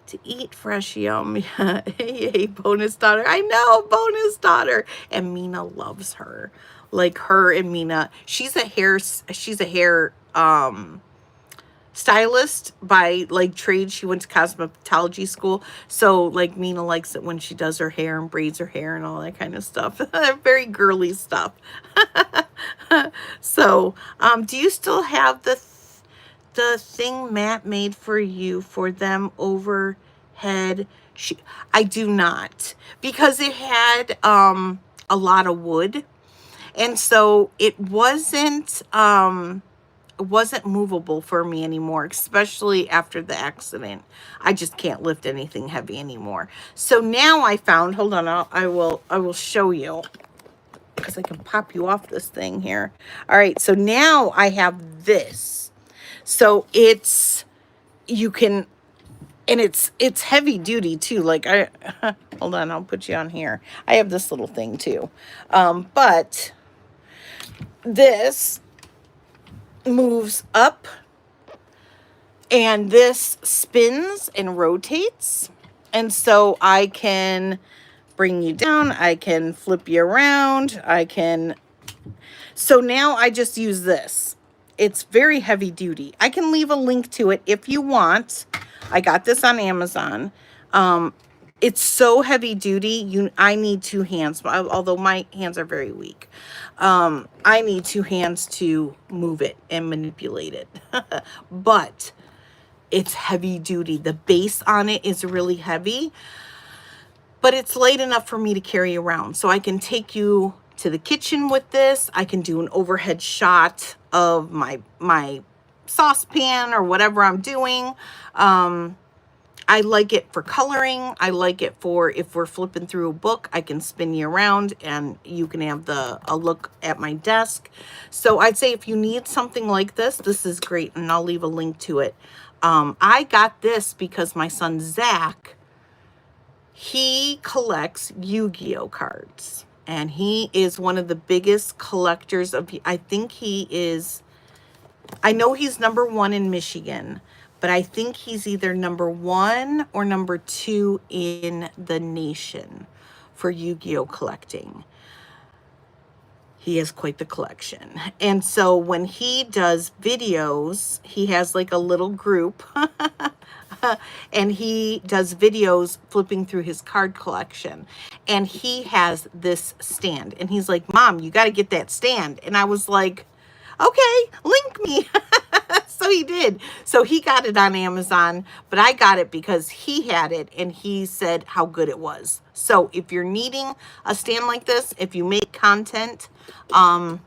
To eat fresh, yum. Yay, bonus daughter. I know, bonus daughter. And Mina loves her. Like her and Mina. She's a hair stylist by like trade. She went to cosmetology school. So like Mina likes it when she does her hair and braids her hair and all that kind of stuff. Very girly stuff. So, do you still have the thing Matt made for you for them overhead? I do not, because it had a lot of wood, and so it wasn't movable for me anymore, especially after the accident. I just can't lift anything heavy anymore. So now I found, hold on, I will show you, because I can pop you off this thing here. All right, so now I have this. So it's, you can, and it's heavy duty too. Like hold on, I'll put you on here. I have this little thing too. But this moves up and this spins and rotates. And so I can bring you down. I can flip you around. So now I just use this. It's very heavy duty. I can leave a link to it if you want. I got this on Amazon. It's so heavy duty. I need two hands, although my hands are very weak. I need two hands to move it and manipulate it. But it's heavy duty. The base on it is really heavy, but it's light enough for me to carry around. So I can take you to the kitchen with this. I can do an overhead shot of my saucepan or whatever I'm doing. I like it for coloring. I like it for if we're flipping through a book, I can spin you around and you can have a look at my desk. So I'd say if you need something like this, this is great, and I'll leave a link to it. I got this because my son Zach, he collects Yu-Gi-Oh cards, and he is one of the biggest collectors of, I think he is, I know he's #1 in Michigan, but I think he's either #1 or #2 in the nation for Yu-Gi-Oh collecting. He has quite the collection. And so when he does videos, he has like a little group and he does videos flipping through his card collection. And he has this stand. And he's like, Mom, you got to get that stand. And I was like, okay, link me. So he did. So he got it on Amazon, but I got it because he had it and he said how good it was. So if you're needing a stand like this, if you make content, I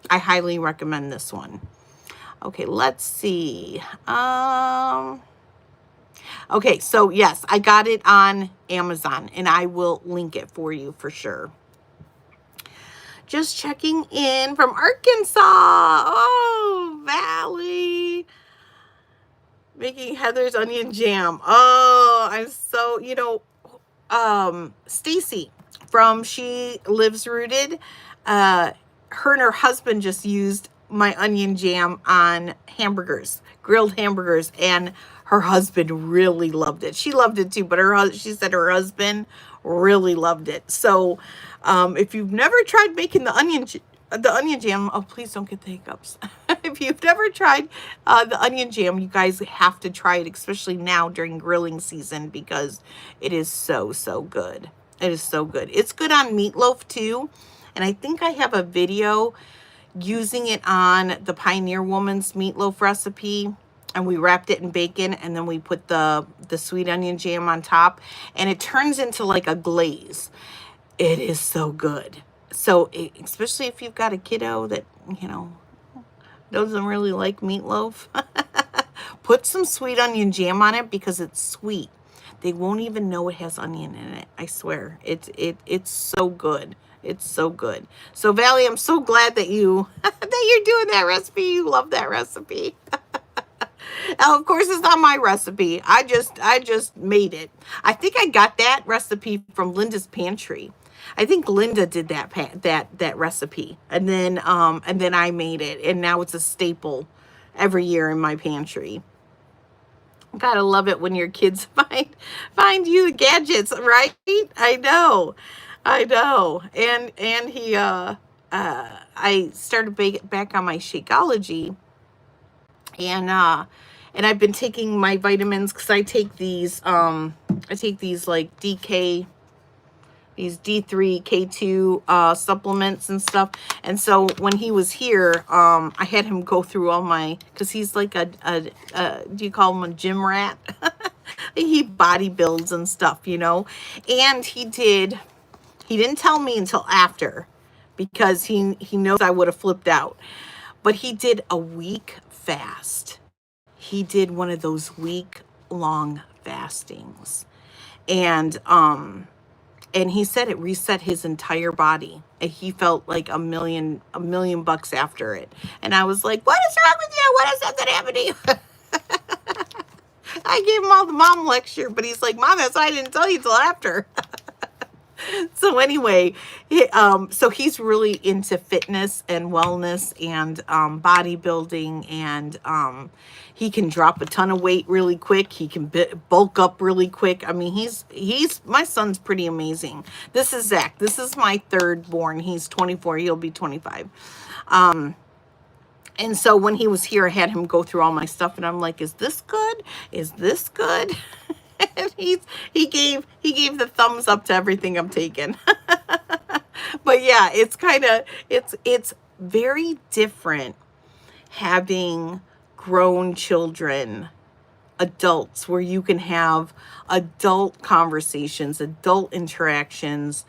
highly recommend this one. Okay, let's see. Okay, so yes, I got it on Amazon and I will link it for you for sure. Just checking in from Arkansas. Oh, Valley. Making Heather's onion jam. Oh, I'm so, Stacy from She Lives Rooted, her and her husband just used my onion jam on hamburgers, grilled hamburgers, and her husband really loved it. She loved it too, but she said her husband really loved it. So if you've never tried making the onion jam, oh, please don't get the hiccups. If you've never tried the onion jam, you guys have to try it, especially now during grilling season, because it is so, so good. It is so good. It's good on meatloaf too. And I think I have a video using it on the Pioneer Woman's meatloaf recipe. And we wrapped it in bacon, and then we put the sweet onion jam on top, and it turns into like a glaze. It is so good. So especially if you've got a kiddo that, you know, doesn't really like meatloaf, put some sweet onion jam on it, because it's sweet. They won't even know it has onion in it. I swear. It's so good. It's so good. So Valley, I'm so glad that you that you're doing that recipe. You love that recipe. Now, of course, it's not my recipe. I just made it. I think I got that recipe from Linda's Pantry. I think Linda did that recipe, and then I made it, and now it's a staple every year in my pantry. Gotta love it when your kids find you gadgets, right? I know. And he I started back on my Shakeology, and I've been taking my vitamins, because I take these like DK, these D3 K2 supplements and stuff. And so when he was here, I had him go through all my, because he's like a do you call him a gym rat? He body builds and stuff, you know. And he didn't tell me until after, because he knows I would have flipped out. But he did a week fast. He did one of those week-long fastings. And he said it reset his entire body. And he felt like a million bucks after it. And I was like, what is wrong with you? What is something happened to you? I gave him all the mom lecture, but he's like, Mom, that's why I didn't tell you till after. So anyway, so he's really into fitness and wellness and bodybuilding, and he can drop a ton of weight really quick. He can bulk up really quick. I mean, he's my son's pretty amazing. This is Zach. This is my third born. He's 24. He'll be 25. And so when he was here, I had him go through all my stuff, and I'm like, is this good? Is this good? And he gave the thumbs up to everything I'm taking. But yeah, it's it's very different having grown children, adults, where you can have adult conversations, adult interactions,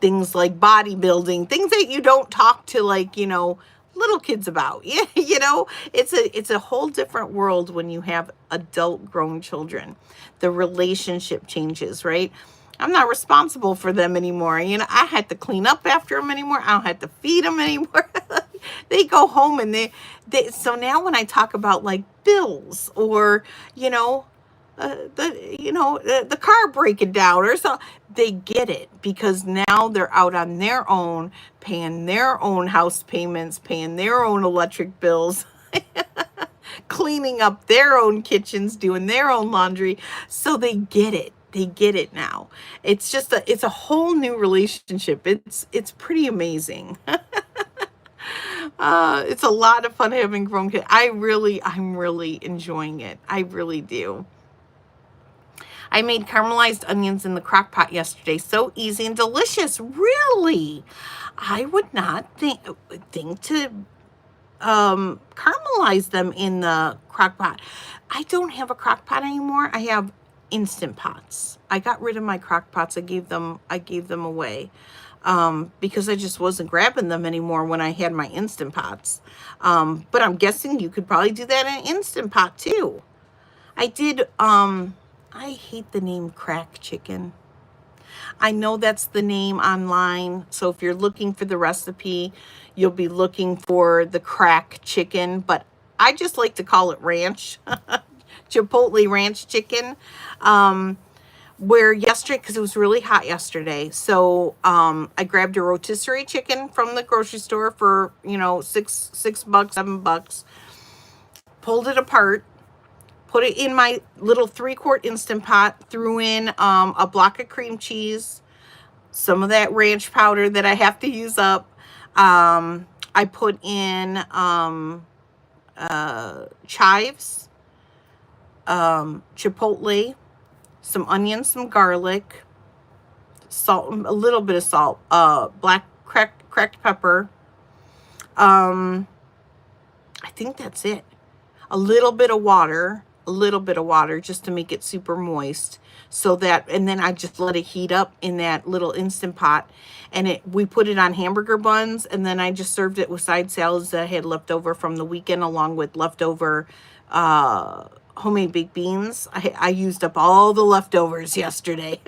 things like bodybuilding, things that you don't talk to, like, you know, little kids about. Yeah, you know, it's a whole different world when you have adult grown children. The relationship changes, right? I'm not responsible for them anymore. You know, I had to clean up after them anymore. I don't have to feed them anymore. They go home, and they so now when I talk about like bills, or, you know, the car breaking down or so, they get it, because now they're out on their own, paying their own house payments, paying their own electric bills, cleaning up their own kitchens, doing their own laundry. So they get it. They get it now. It's just it's a whole new relationship. It's pretty amazing. It's a lot of fun having grown kids. I'm really enjoying it. I really do. I made caramelized onions in the crock pot yesterday. So easy and delicious. Really? I would not think to caramelize them in the crock pot. I don't have a crock pot anymore. I have Instant Pots. I got rid of my crock pots. I gave them away. Because I just wasn't grabbing them anymore when I had my Instant Pots. But I'm guessing you could probably do that in an Instant Pot too. I did, I hate the name crack chicken. I know that's the name online. So if you're looking for the recipe, you'll be looking for the crack chicken, but I just like to call it ranch, Chipotle ranch chicken. where yesterday, because it was really hot yesterday, so I grabbed a rotisserie chicken from the grocery store for, you know, $6, $7, pulled it apart, put it in my little 3-quart Instant Pot, threw in a block of cream cheese, some of that ranch powder that I have to use up. I put in chives, chipotle, some onions, some garlic, salt, a little bit of salt, black cracked pepper. I think that's it. A little bit of water just to make it super moist, so that, and then I just let it heat up in that little Instant Pot, and we put it on hamburger buns, and then I just served it with side salads that I had left over from the weekend, along with leftover homemade baked beans. I used up all the leftovers yesterday.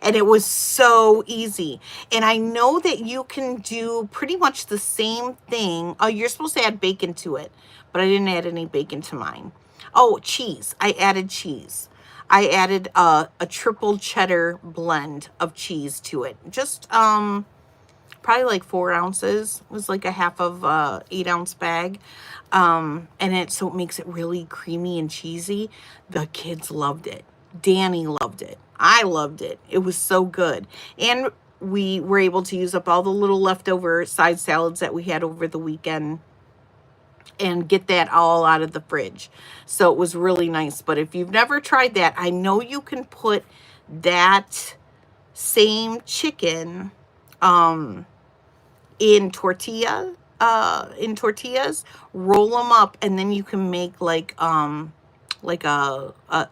And it was so easy. And I know that you can do pretty much the same thing. Oh, you're supposed to add bacon to it, but I didn't add any bacon to mine. Oh, cheese. I added cheese. I added a triple cheddar blend of cheese to it. Just probably like 4 ounces. It was like a half of 8-ounce bag. And so it makes it really creamy and cheesy. The kids loved it. Danny loved it. I loved it. It was so good. And we were able to use up all the little leftover side salads that we had over the weekend and get that all out of the fridge. So it was really nice. But if you've never tried that, I know you can put that same chicken in tortillas, roll them up, and then you can make like a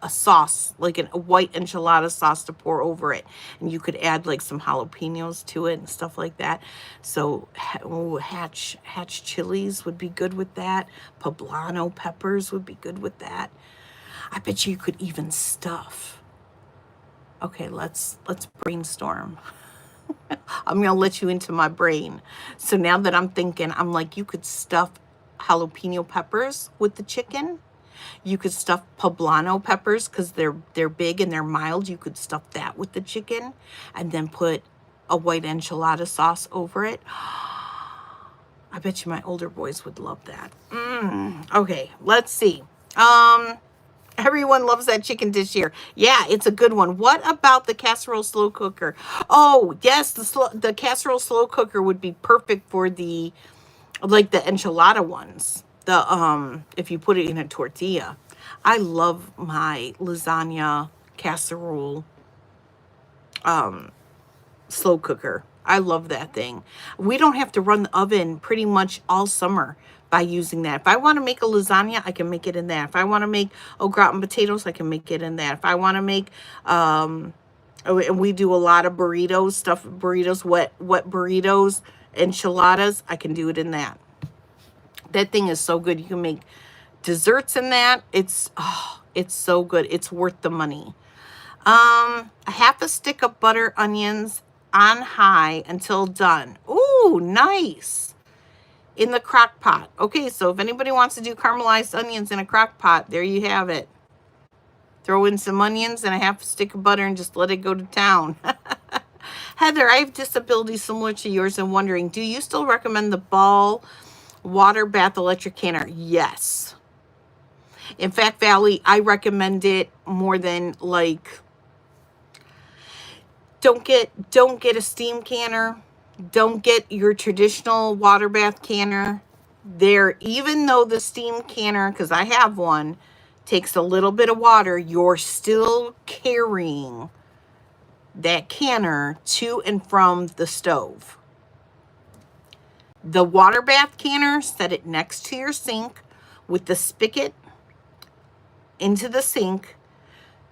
sauce, like a white enchilada sauce to pour over it. And you could add like some jalapenos to it and stuff like that. So hatch chilies would be good with that. Poblano peppers would be good with that. I bet you could even stuff. Okay, let's brainstorm. I'm going to let you into my brain. So now that I'm thinking, I'm like, you could stuff jalapeno peppers with the chicken. You could stuff poblano peppers because they're big and they're mild. You could stuff that with the chicken and then put a white enchilada sauce over it. I bet you my older boys would love that. Okay, let's see. Everyone loves that chicken dish here. Yeah, it's a good one. What about the casserole slow cooker? Oh, yes, the casserole slow cooker would be perfect for the enchilada ones. If you put it in a tortilla. I love my lasagna casserole slow cooker. I love that thing. We don't have to run the oven pretty much all summer by using that. If I want to make a lasagna, I can make it in that. If I want to make au gratin potatoes, I can make it in that. If I want to make and we do a lot of burritos, stuffed burritos, wet burritos, enchiladas, I can do it in that. That thing is so good. You can make desserts in that. It's so good. It's worth the money. A half a stick of butter onions on high until done. Ooh, nice. In the crock pot. Okay, so if anybody wants to do caramelized onions in a crock pot, there you have it. Throw in some onions and a half a stick of butter and just let it go to town. Heather, I have disabilities similar to yours and wondering, do you still recommend the Ball water bath electric canner? Yes. In fact, Valley, I recommend it more than like, don't get a steam canner. Don't get your traditional water bath canner. Even though the steam canner, because I have one, takes a little bit of water, you're still carrying that canner to and from the stove. The water bath canner, set it next to your sink with the spigot into the sink.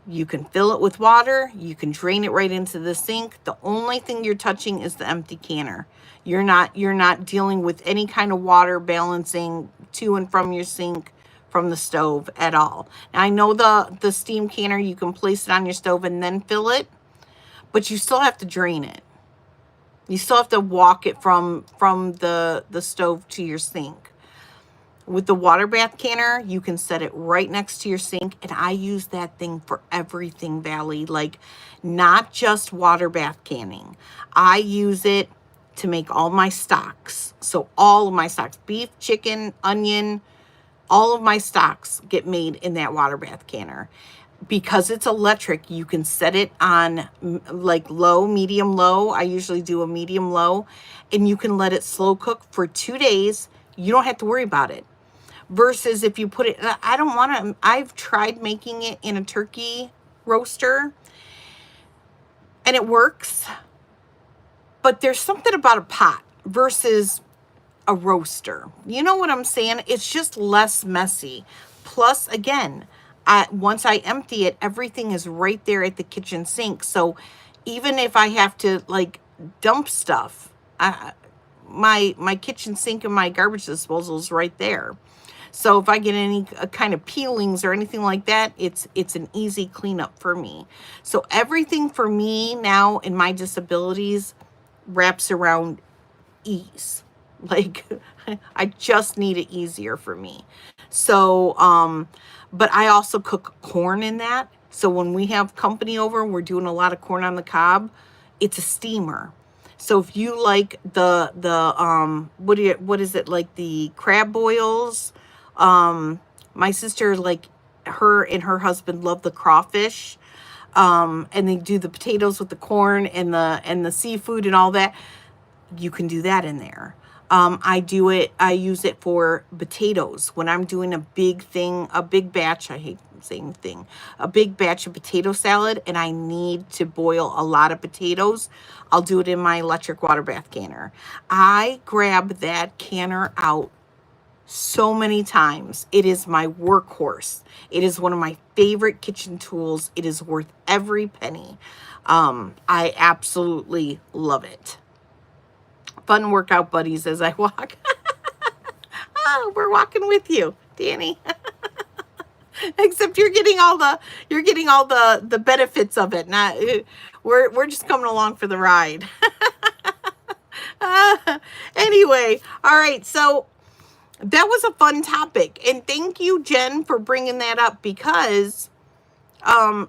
You can fill it with water. You can drain it right into the sink. The only thing you're touching is the empty canner. You're not dealing with any kind of water balancing to and from your sink from the stove at all. Now, I know the steam canner, you can place it on your stove and then fill it, but you still have to drain it. You still have to walk it from the stove to your sink. With the water bath canner, you can set it right next to your sink, and I use that thing for everything, Valley. Like, not just water bath canning. I use it to make all my stocks. So all of my stocks, beef, chicken, onion, all of my stocks get made in that water bath canner. Because it's electric, you can set it on like low, medium, low. I usually do a medium low, and you can let it slow cook for 2 days. You don't have to worry about it. Versus if you put it, I don't want to, I've tried making it in a turkey roaster and it works, but there's something about a pot versus a roaster. You know what I'm saying? It's just less messy. Plus, again, once I empty it, everything is right there at the kitchen sink. So even if I have to like dump stuff, my kitchen sink and my garbage disposal is right there. So if I get any kind of peelings or anything like that, it's an easy cleanup for me. So everything for me now in my disabilities wraps around ease. Like, I just need it easier for me. So, but I also cook corn in that. So when we have company over, we're doing a lot of corn on the cob. It's a steamer. So if you like the what is it, like the crab boils? My sister, like, her and her husband love the crawfish. And they do the potatoes with the corn and the seafood and all that. You can do that in there. I use it for potatoes when I'm doing a big batch. I hate saying thing, a big batch of potato salad, and I need to boil a lot of potatoes. I'll do it in my electric water bath canner. I grab that canner out so many times. It is my workhorse. It is one of my favorite kitchen tools. It is worth every penny. I absolutely love it. Fun workout buddies as I walk. Oh, we're walking with you, Danny. Except you're getting all the benefits of it. Not we're just coming along for the ride. Anyway, all right. So that was a fun topic, and thank you, Jen, for bringing that up, because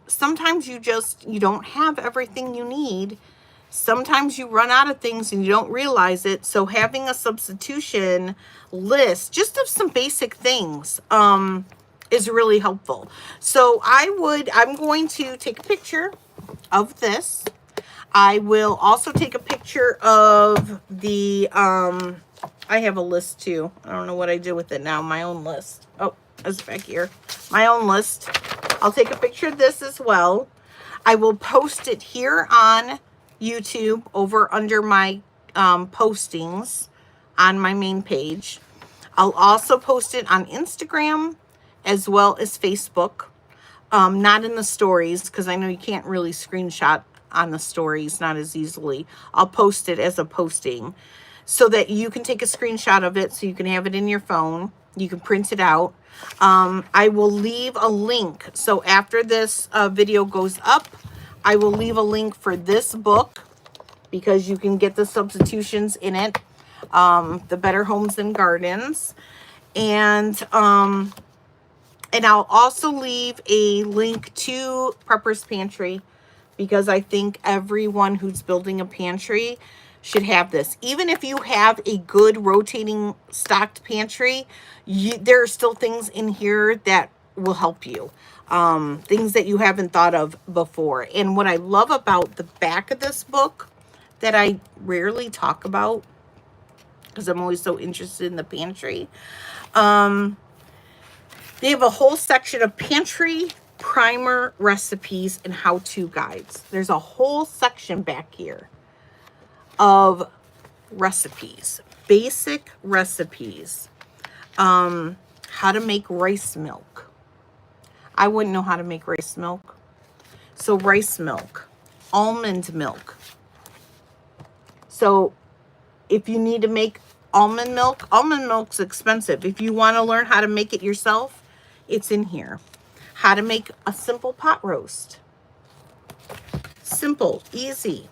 sometimes you don't have everything you need. Sometimes you run out of things and you don't realize it. So having a substitution list, just of some basic things, is really helpful. So I'm going to take a picture of this. I will also take a picture of the, I have a list too. I don't know what I did with it now. My own list. Oh, it's back here. My own list. I'll take a picture of this as well. I will post it here on YouTube over under my postings on my main page. I'll also post it on Instagram as well as Facebook. Not in the stories, because I know you can't really screenshot on the stories, not as easily. I'll post it as a posting so that you can take a screenshot of it, so you can have it in your phone. You can print it out. I will leave a link. So after this video goes up, I will leave a link for this book, because you can get the substitutions in it, the Better Homes and Gardens. And I'll also leave a link to Prepper's Pantry, because I think everyone who's building a pantry should have this. Even if you have a good rotating stocked pantry, there are still things in here that will help you. Things that you haven't thought of before. And what I love about the back of this book that I rarely talk about, because I'm always so interested in the pantry, they have a whole section of pantry primer recipes and how-to guides. There's a whole section back here of recipes, basic recipes. How to make rice milk. I wouldn't know how to make rice milk. So rice milk, almond milk. So if you need to make almond milk's expensive. If you want to learn how to make it yourself, it's in here. How to make a simple pot roast. Simple, easy.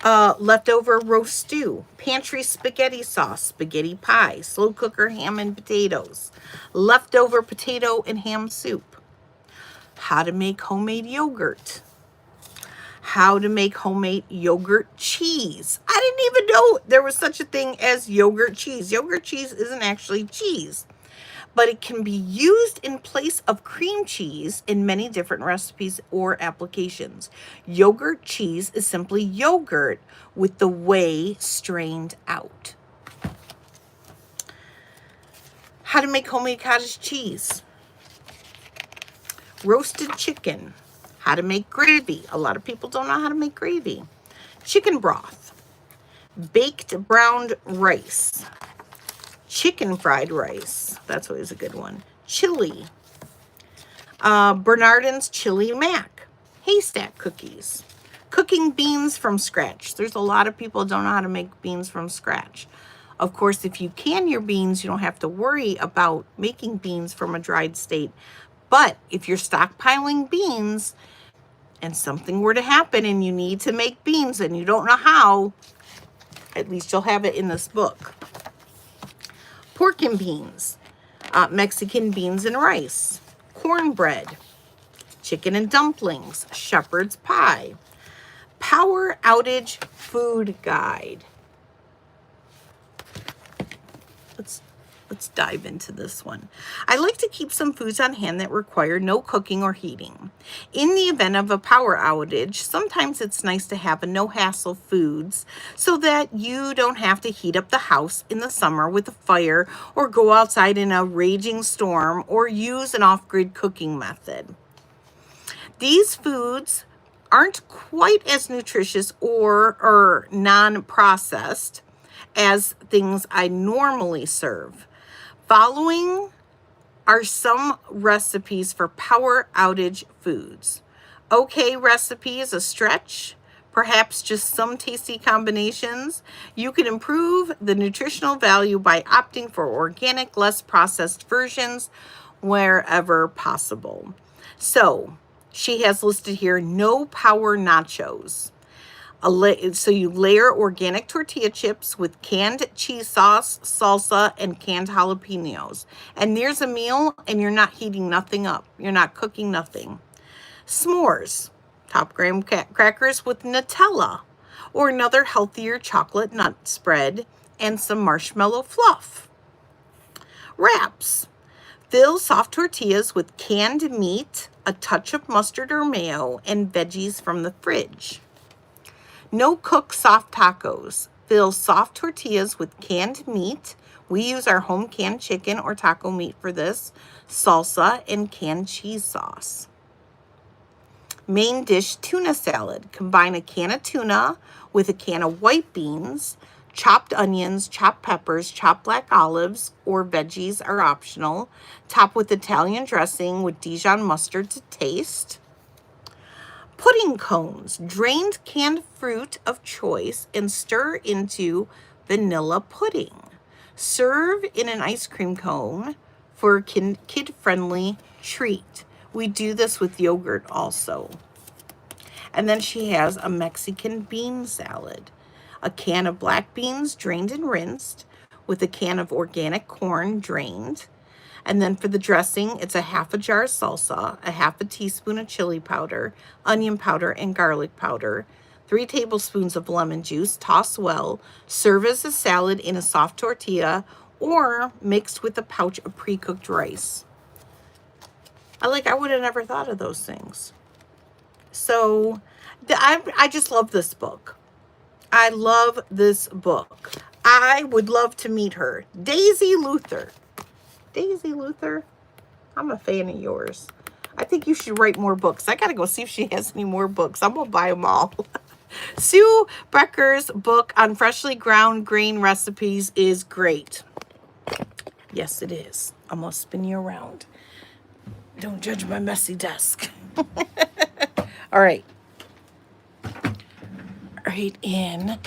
Leftover roast stew, pantry spaghetti sauce, spaghetti pie, slow cooker ham and potatoes, leftover potato and ham soup, how to make homemade yogurt, how to make homemade yogurt cheese. I didn't even know there was such a thing as yogurt cheese. Yogurt cheese isn't actually cheese, but it can be used in place of cream cheese in many different recipes or applications. Yogurt cheese is simply yogurt with the whey strained out. How to make homemade cottage cheese. Roasted chicken. How to make gravy. A lot of people don't know how to make gravy. Chicken broth. Baked browned rice. Chicken fried rice. That's always a good one. Chili. Bernardin's chili mac. Haystack cookies. Cooking beans from scratch. There's a lot of people who don't know how to make beans from scratch. Of course, if you can your beans, you don't have to worry about making beans from a dried state. But if you're stockpiling beans and something were to happen and you need to make beans and you don't know how, at least you'll have it in this book. Pork and beans, Mexican beans and rice, cornbread, chicken and dumplings, shepherd's pie, power outage food guide. Let's dive into this one. I like to keep some foods on hand that require no cooking or heating. In the event of a power outage, sometimes it's nice to have a no-hassle foods so that you don't have to heat up the house in the summer with a fire or go outside in a raging storm or use an off-grid cooking method. These foods aren't quite as nutritious or non-processed as things I normally serve. Following are some recipes for power outage foods. Okay, recipe is a stretch, perhaps just some tasty combinations. You can improve the nutritional value by opting for organic, less processed versions wherever possible. So she has listed here no power nachos. So you layer organic tortilla chips with canned cheese sauce, salsa, and canned jalapenos. And there's a meal and you're not heating nothing up. You're not cooking nothing. S'mores, top graham crackers with Nutella or another healthier chocolate nut spread and some marshmallow fluff. Wraps, fill soft tortillas with canned meat, a touch of mustard or mayo, and veggies from the fridge. No cook soft tacos. Fill soft tortillas with canned meat. We use our home canned chicken or taco meat for this. Salsa and canned cheese sauce. Main dish tuna salad. Combine a can of tuna with a can of white beans, chopped onions, chopped peppers, chopped black olives, or veggies are optional. Top with Italian dressing with Dijon mustard to taste. Pudding cones, drained canned fruit of choice and stir into vanilla pudding. Serve in an ice cream cone for a kid-friendly treat. We do this with yogurt also. And then she has a Mexican bean salad. A can of black beans drained and rinsed with a can of organic corn drained. And then for the dressing, it's a half a jar of salsa, a half a teaspoon of chili powder, onion powder, and garlic powder, 3 tablespoons of lemon juice, toss well, serve as a salad in a soft tortilla or mixed with a pouch of pre-cooked rice. I would have never thought of those things. So I just love this book. I love this book. I would love to meet her. Daisy Luther. Daisy Luther, I'm a fan of yours. I think you should write more books. I got to go see if she has any more books. I'm going to buy them all. Sue Brecker's book on freshly ground grain recipes is great. Yes, it is. I'm going to spin you around. Don't judge my messy desk. All right. Right in.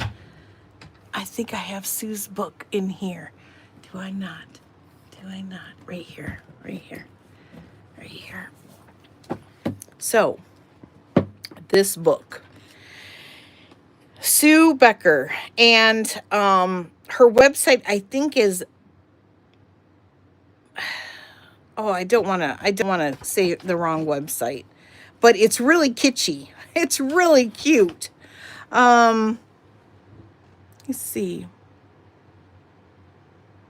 I think I have Sue's book in here. Do I not? I not? Right here, right here, right here. So, this book. Sue Becker, and her website I think is, oh, I don't want to say the wrong website, but it's really kitschy. It's really cute. Let's see.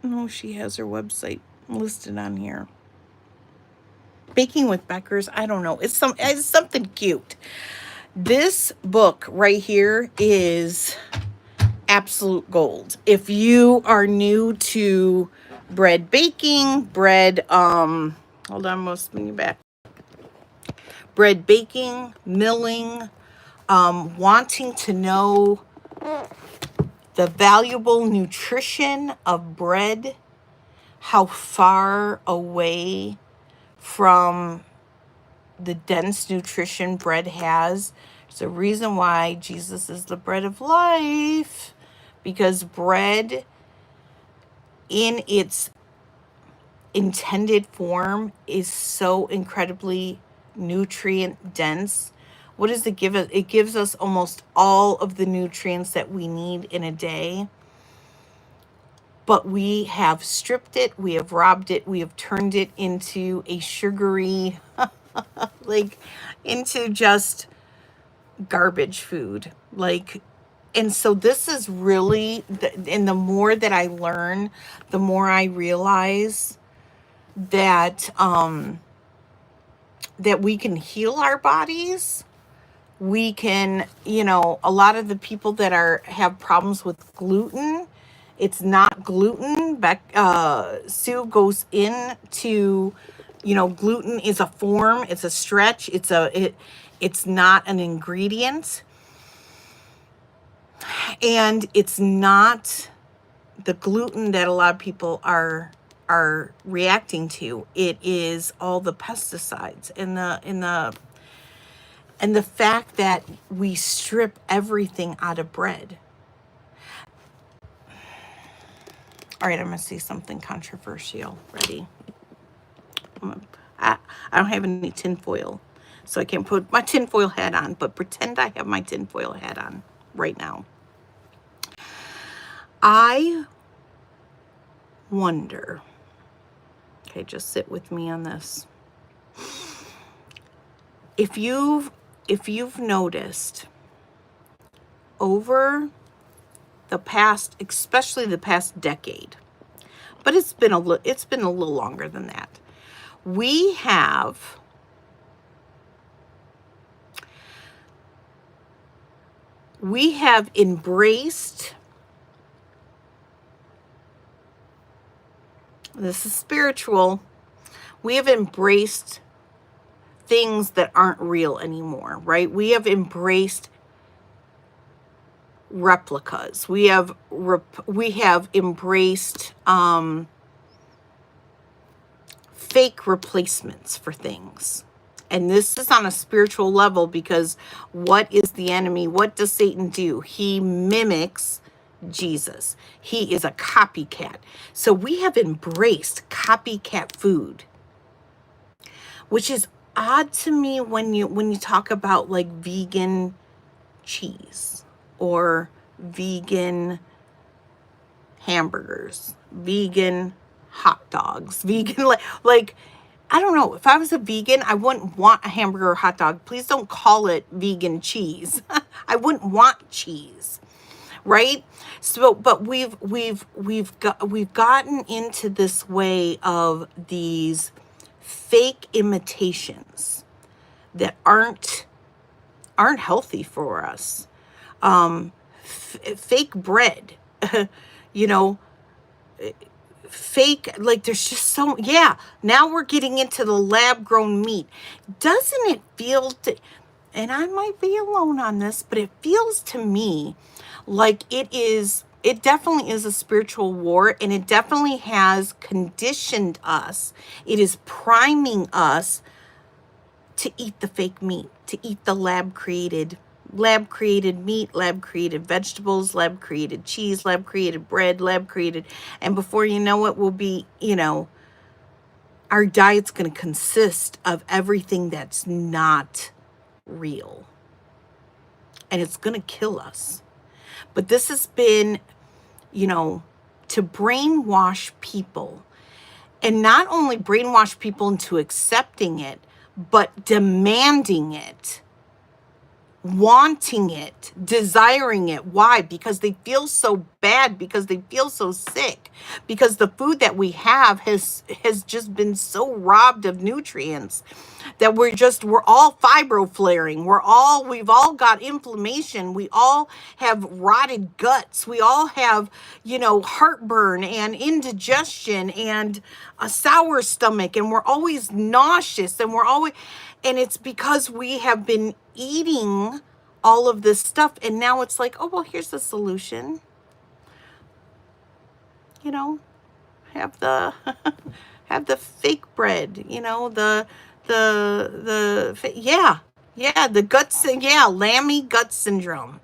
No, she has her website listed on here. Baking with Beckers. I don't know. It's something cute. This book right here is absolute gold. If you are new to bread baking, hold on, I'm gonna spin you back. Bread baking, milling, wanting to know the valuable nutrition of bread, how far away from the dense nutrition bread has. There's a reason why Jesus is the bread of life, because bread in its intended form is so incredibly nutrient dense. What does it give us? It gives us almost all of the nutrients that we need in a day. But we have stripped it, we have robbed it, we have turned it into a sugary, like into just garbage food. Like, and so this is really, and the more that I learn, the more I realize that, that we can heal our bodies. We can, a lot of the people that have problems with gluten, it's not gluten. Sue goes into, gluten is a form, it's a stretch, it's not an ingredient, and it's not the gluten that a lot of people are reacting to. It is all the pesticides and the fact that we strip everything out of bread. All right, I'm going to say something controversial. Ready? I don't have any tinfoil, so I can't put my tinfoil hat on, but pretend I have my tinfoil hat on right now. I wonder, okay, just sit with me on this. If you've noticed over the past, especially the past decade, but it's been a little longer than that. We have embraced, this is spiritual, we have embraced things that aren't real anymore, right? We have embraced replicas. We have embraced fake replacements for things. And this is on a spiritual level, because what is the enemy? What does Satan do? He mimics Jesus. He is a copycat. So we have embraced copycat food, which is odd to me when you talk about like vegan cheese or vegan hamburgers, vegan hot dogs, vegan, like I don't know. If I was a vegan, I wouldn't want a hamburger or hot dog. Please don't call it vegan cheese. I wouldn't want cheese, right? So, but we've gotten into this way of these fake imitations that aren't healthy for us. Fake bread, fake, like there's just so, yeah, now we're getting into the lab grown meat. Doesn't it feel and I might be alone on this, but it feels to me like it definitely is a spiritual war, and it definitely has conditioned us. It is priming us to eat the fake meat, to eat the lab created meat, lab created vegetables, lab created cheese, lab created bread, lab created, and before you know it, we'll be, our diet's going to consist of everything that's not real, and it's going to kill us. But this has been, you know, to brainwash people, and not only brainwash people into accepting it, but demanding it, wanting it, desiring it. Why? Because they feel so bad, because they feel so sick, because the food that we have has just been so robbed of nutrients that we're all fibroflaring. We've all got inflammation. We all have rotted guts. We all have, you know, heartburn and indigestion and a sour stomach, and we're always nauseous, and and it's because we have been eating all of this stuff. And now it's like, oh, well, here's the solution. You know, have the have the fake bread, you know, the guts, lammy gut syndrome.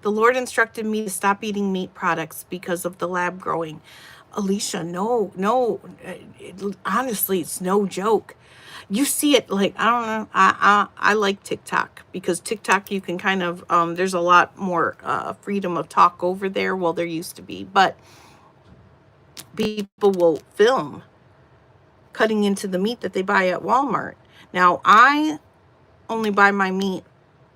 The Lord instructed me to stop eating meat products because of the lab growing. Alicia, no, honestly, it's no joke. You see it, like, I don't know, I like TikTok, because TikTok, you can kind of, there's a lot more freedom of talk over there. Well, there used to be, but people will film cutting into the meat that they buy at Walmart. Now, I only buy my meat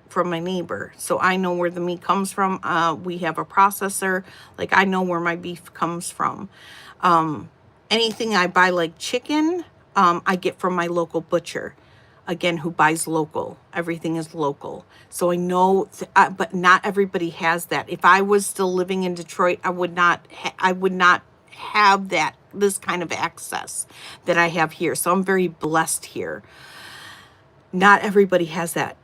from my neighbor, so I know where the meat comes from. We have a processor. Like, I know where my beef comes from. Anything I buy, like chicken, I get from my local butcher, again, who buys local. Everything is local. So I know, but not everybody has that. If I was still living in Detroit, I would not have this kind of access that I have here. So I'm very blessed here. Not everybody has that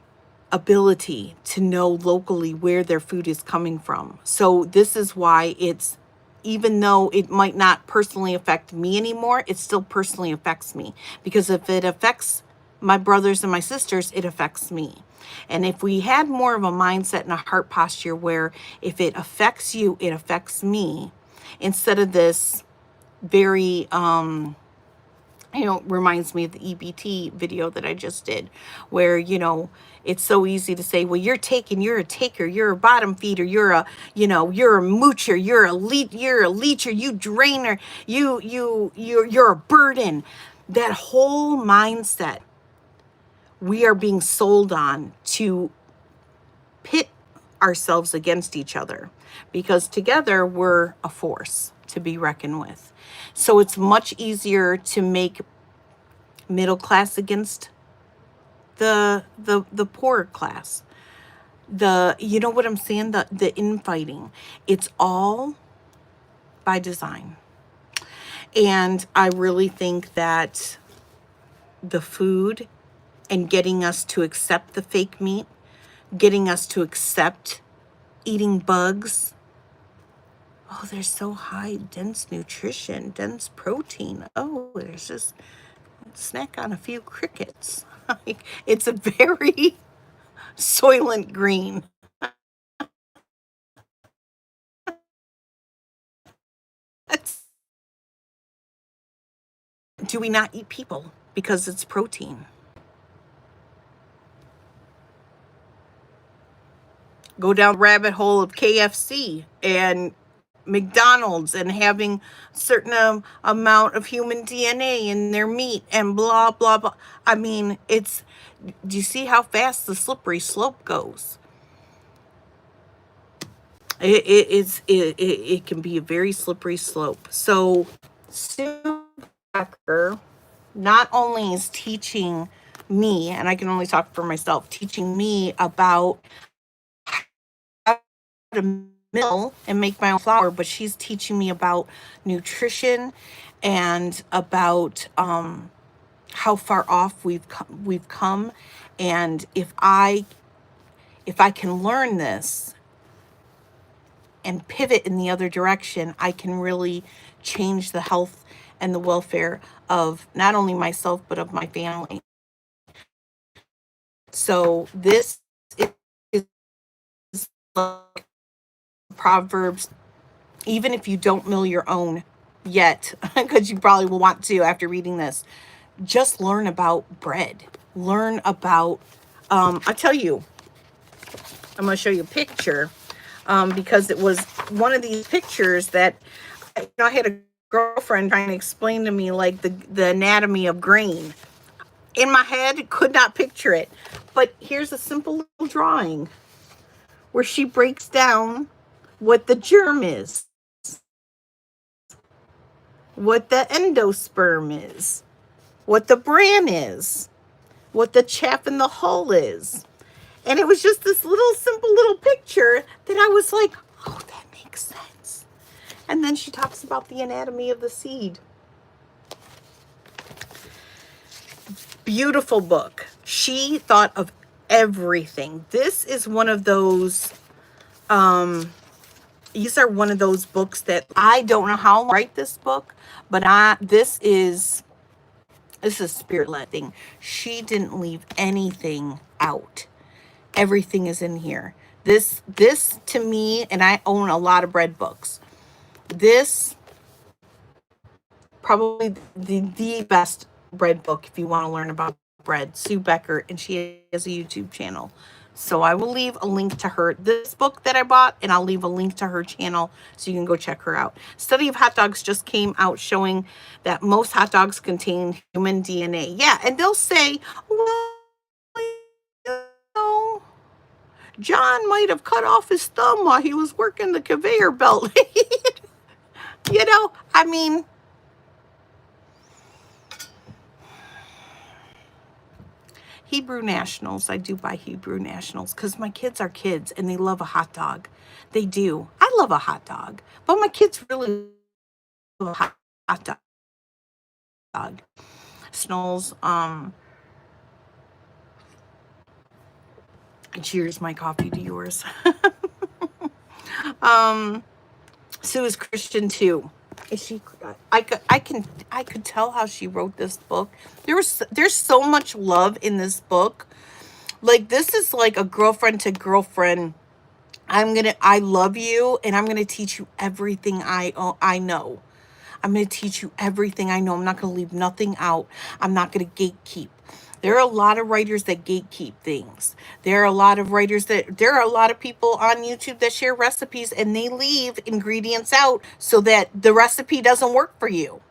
ability to know locally where their food is coming from. So this is why it's, even though it might not personally affect me anymore, it still personally affects me. Because if it affects my brothers and my sisters, it affects me. And if we had more of a mindset and a heart posture where if it affects you, it affects me, instead of this very, you know, reminds me of the EBT video that I just did, where, you know, it's so easy to say, well, you're a taker, you're a bottom feeder, you're a moocher, you're a leecher, you drainer, you're a burden. That whole mindset we are being sold on to pit ourselves against each other, because together we're a force to be reckoned with. So it's much easier to make middle class against the poorer class. You know what I'm saying? The infighting. It's all by design. And I really think that the food, and getting us to accept the fake meat, getting us to accept eating bugs. Oh, they're so high, dense nutrition, dense protein. Oh, there's just snack on a few crickets. It's a very Soylent Green. Do we not eat people because it's protein? Go down the rabbit hole of KFC and McDonald's and having a certain amount of human DNA in their meat and blah, blah, blah. I mean, do you see how fast the slippery slope goes? It can be a very slippery slope. So Sue Becker not only is teaching me, and I can only talk for myself, teaching me about how to mill and make my own flour, but she's teaching me about nutrition and about how far off we've come. And if I can learn this and pivot in the other direction, I can really change the health and the welfare of not only myself, but of my family. So this is like Proverbs, even if you don't mill your own yet, because you probably will want to after reading this, just learn about bread. Learn about, I'll tell you, I'm going to show you a picture because it was one of these pictures that, I had a girlfriend trying to explain to me like the anatomy of grain. In my head, could not picture it. But here's a simple little drawing where she breaks down what the germ is, what the endosperm is, what the bran is, what the chaff in the hull is. And it was just this little simple little picture that I was like, oh, that makes sense. And then she talks about the anatomy of the seed. Beautiful book. She thought of everything. This is one of those, these are one of those books that I don't know how to write this book, but this is spirit-led thing. She didn't leave anything out. Everything is in here. This to me, and I own a lot of bread books. This probably the best bread book if you want to learn about bread. Sue Becker, and she has a YouTube channel. So I will leave a link to this book that I bought, and I'll leave a link to her channel so you can go check her out. Study of Hot Dogs just came out showing that most hot dogs contain human DNA. Yeah, and they'll say, well, you know, John might have cut off his thumb while he was working the conveyor belt. You know, I mean, Hebrew Nationals. I do buy Hebrew Nationals because my kids are kids and they love a hot dog. They do. I love a hot dog, but my kids really love a hot dog. Snolls. Cheers, my coffee to yours. Sue is Christian too. Is she? I could tell how she wrote this book. There's so much love in this book. Like, this is like a girlfriend to girlfriend. I love you, and I'm gonna teach you everything I know. I'm gonna teach you everything I know. I'm not gonna leave nothing out. I'm not gonna gatekeep. There are a lot of writers that gatekeep things. There are a lot of people on YouTube that share recipes and they leave ingredients out so that the recipe doesn't work for you.